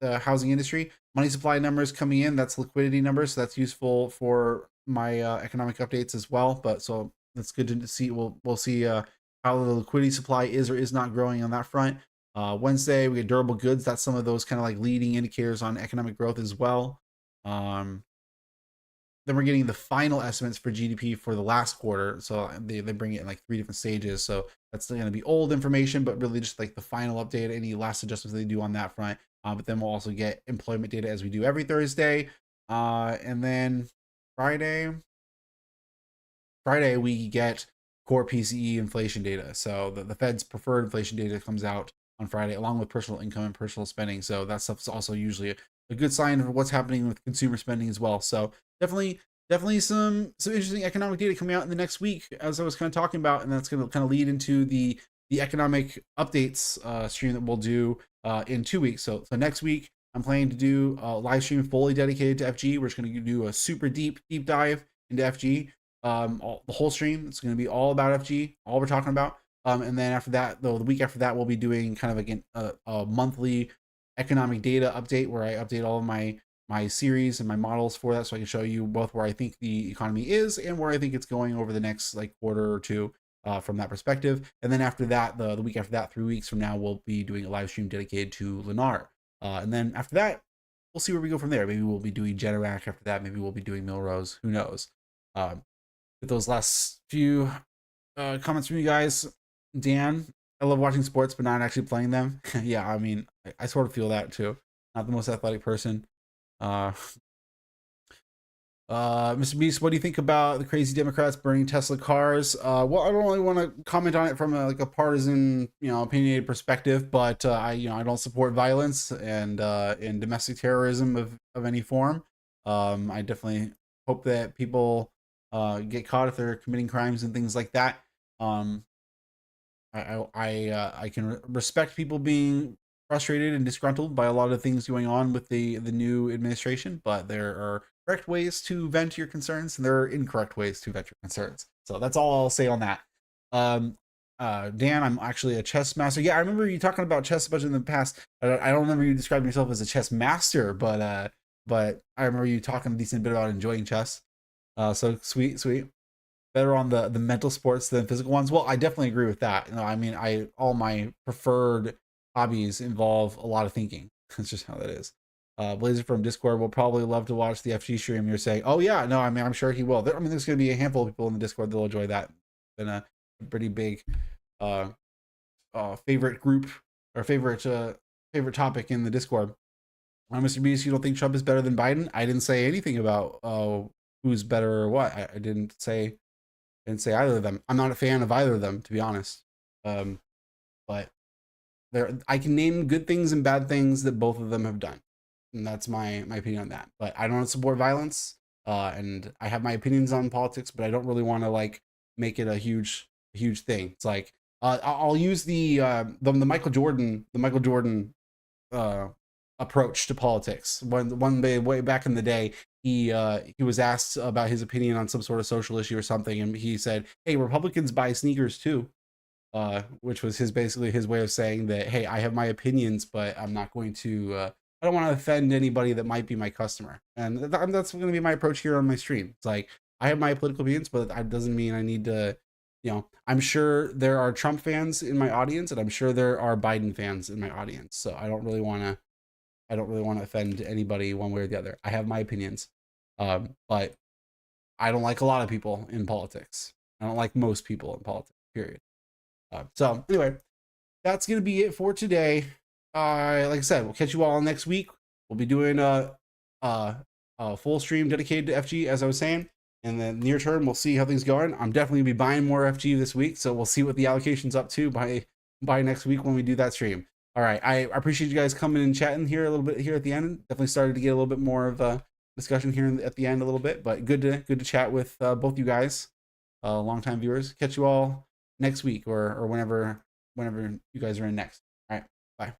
B: housing industry. Money supply numbers coming in, that's liquidity numbers, so that's useful for my economic updates as well. But so that's good to see. We'll see how the liquidity supply is or is not growing on that front. Wednesday we get durable goods. That's some of those kind of like leading indicators on economic growth as well. Then we're getting the final estimates for GDP for the last quarter. So they bring it in like 3 different stages. So that's still going to be old information, but really just like the final update, any last adjustments they do on that front. But then we'll also get employment data as we do every Thursday. And then Friday we get core PCE inflation data. So the Fed's preferred inflation data comes out on Friday, along with personal income and personal spending. So that stuff's also usually a good sign of what's happening with consumer spending as well. So definitely some interesting economic data coming out in the next week, as I was kind of talking about, and that's going to kind of lead into the economic updates stream that we'll do in 2 weeks. So next week I'm planning to do a live stream fully dedicated to FG. We're just going to do a super deep dive into FG. The whole stream, it's going to be all about FG, all we're talking about. And then after that, though, the week after that, we'll be doing kind of again a monthly economic data update where I update all of my my series and my models for that, so I can show you both where I think the economy is and where I think it's going over the next like quarter or two from that perspective. And then after that, the week after that, 3 weeks from now, we'll be doing a live stream dedicated to Lennar. And then after that, we'll see where we go from there. Maybe we'll be doing Generac after that. Maybe we'll be doing Milrose. Who knows? With those last few comments from you guys, Dan, I love watching sports, but not actually playing them. Yeah, I mean, I sort of feel that too. Not the most athletic person. Uh, Mr. Beast, what do you think about the crazy Democrats burning Tesla cars? Well, I don't really want to comment on it from like a partisan, opinionated perspective, but I don't support violence and domestic terrorism of any form. I definitely hope that people get caught if they're committing crimes and things like that. Um, I can respect people being frustrated and disgruntled by a lot of things going on with the new administration, but there are correct ways to vent your concerns and there are incorrect ways to vent your concerns. So that's all I'll say on that. Dan, I'm actually a chess master. Yeah, I remember you talking about chess a bunch in the past. I don't remember you describing yourself as a chess master, but I remember you talking a decent bit about enjoying chess. So sweet, sweet. Better on the mental sports than physical ones. Well, I definitely agree with that. I mean, all my preferred hobbies involve a lot of thinking. That's just how that is. Blazer from Discord will probably love to watch the FG stream. You're saying, oh yeah, no, I mean, I'm sure he will. I mean, there's going to be a handful of people in the Discord that'll enjoy that. Been a pretty big favorite group or favorite topic in the Discord. Mr. Beast, you don't think Trump is better than Biden? I didn't say anything about who's better or what. I didn't say either of them. I'm not a fan of either of them, to be honest. But I can name good things and bad things that both of them have done, and that's my opinion on that. But I don't support violence, and I have my opinions on politics, but I don't really want to like make it a huge thing. It's like I'll use the Michael Jordan approach to politics. One day way back in the day, he was asked about his opinion on some sort of social issue or something, and he said, "Hey, Republicans buy sneakers too," which was basically his way of saying that, "Hey, I have my opinions, but I'm not going to. I don't want to offend anybody that might be my customer," and that's going to be my approach here on my stream. It's like I have my political opinions, but that doesn't mean I need to. I'm sure there are Trump fans in my audience, and I'm sure there are Biden fans in my audience. So I don't really want to offend anybody one way or the other. I have my opinions, but I don't like a lot of people in politics. I don't like most people in politics. Period. So anyway, that's gonna be it for today. Like I said, we'll catch you all next week. We'll be doing a full stream dedicated to FG, as I was saying. In the near term, we'll see how things going. I'm definitely gonna be buying more FG this week, so we'll see what the allocation's up to by next week when we do that stream. All right, I appreciate you guys coming and chatting here a little bit here at the end. Definitely started to get a little bit more of a discussion here at the end a little bit, but good to chat with both you guys, longtime viewers. Catch you all next week or whenever you guys are in next.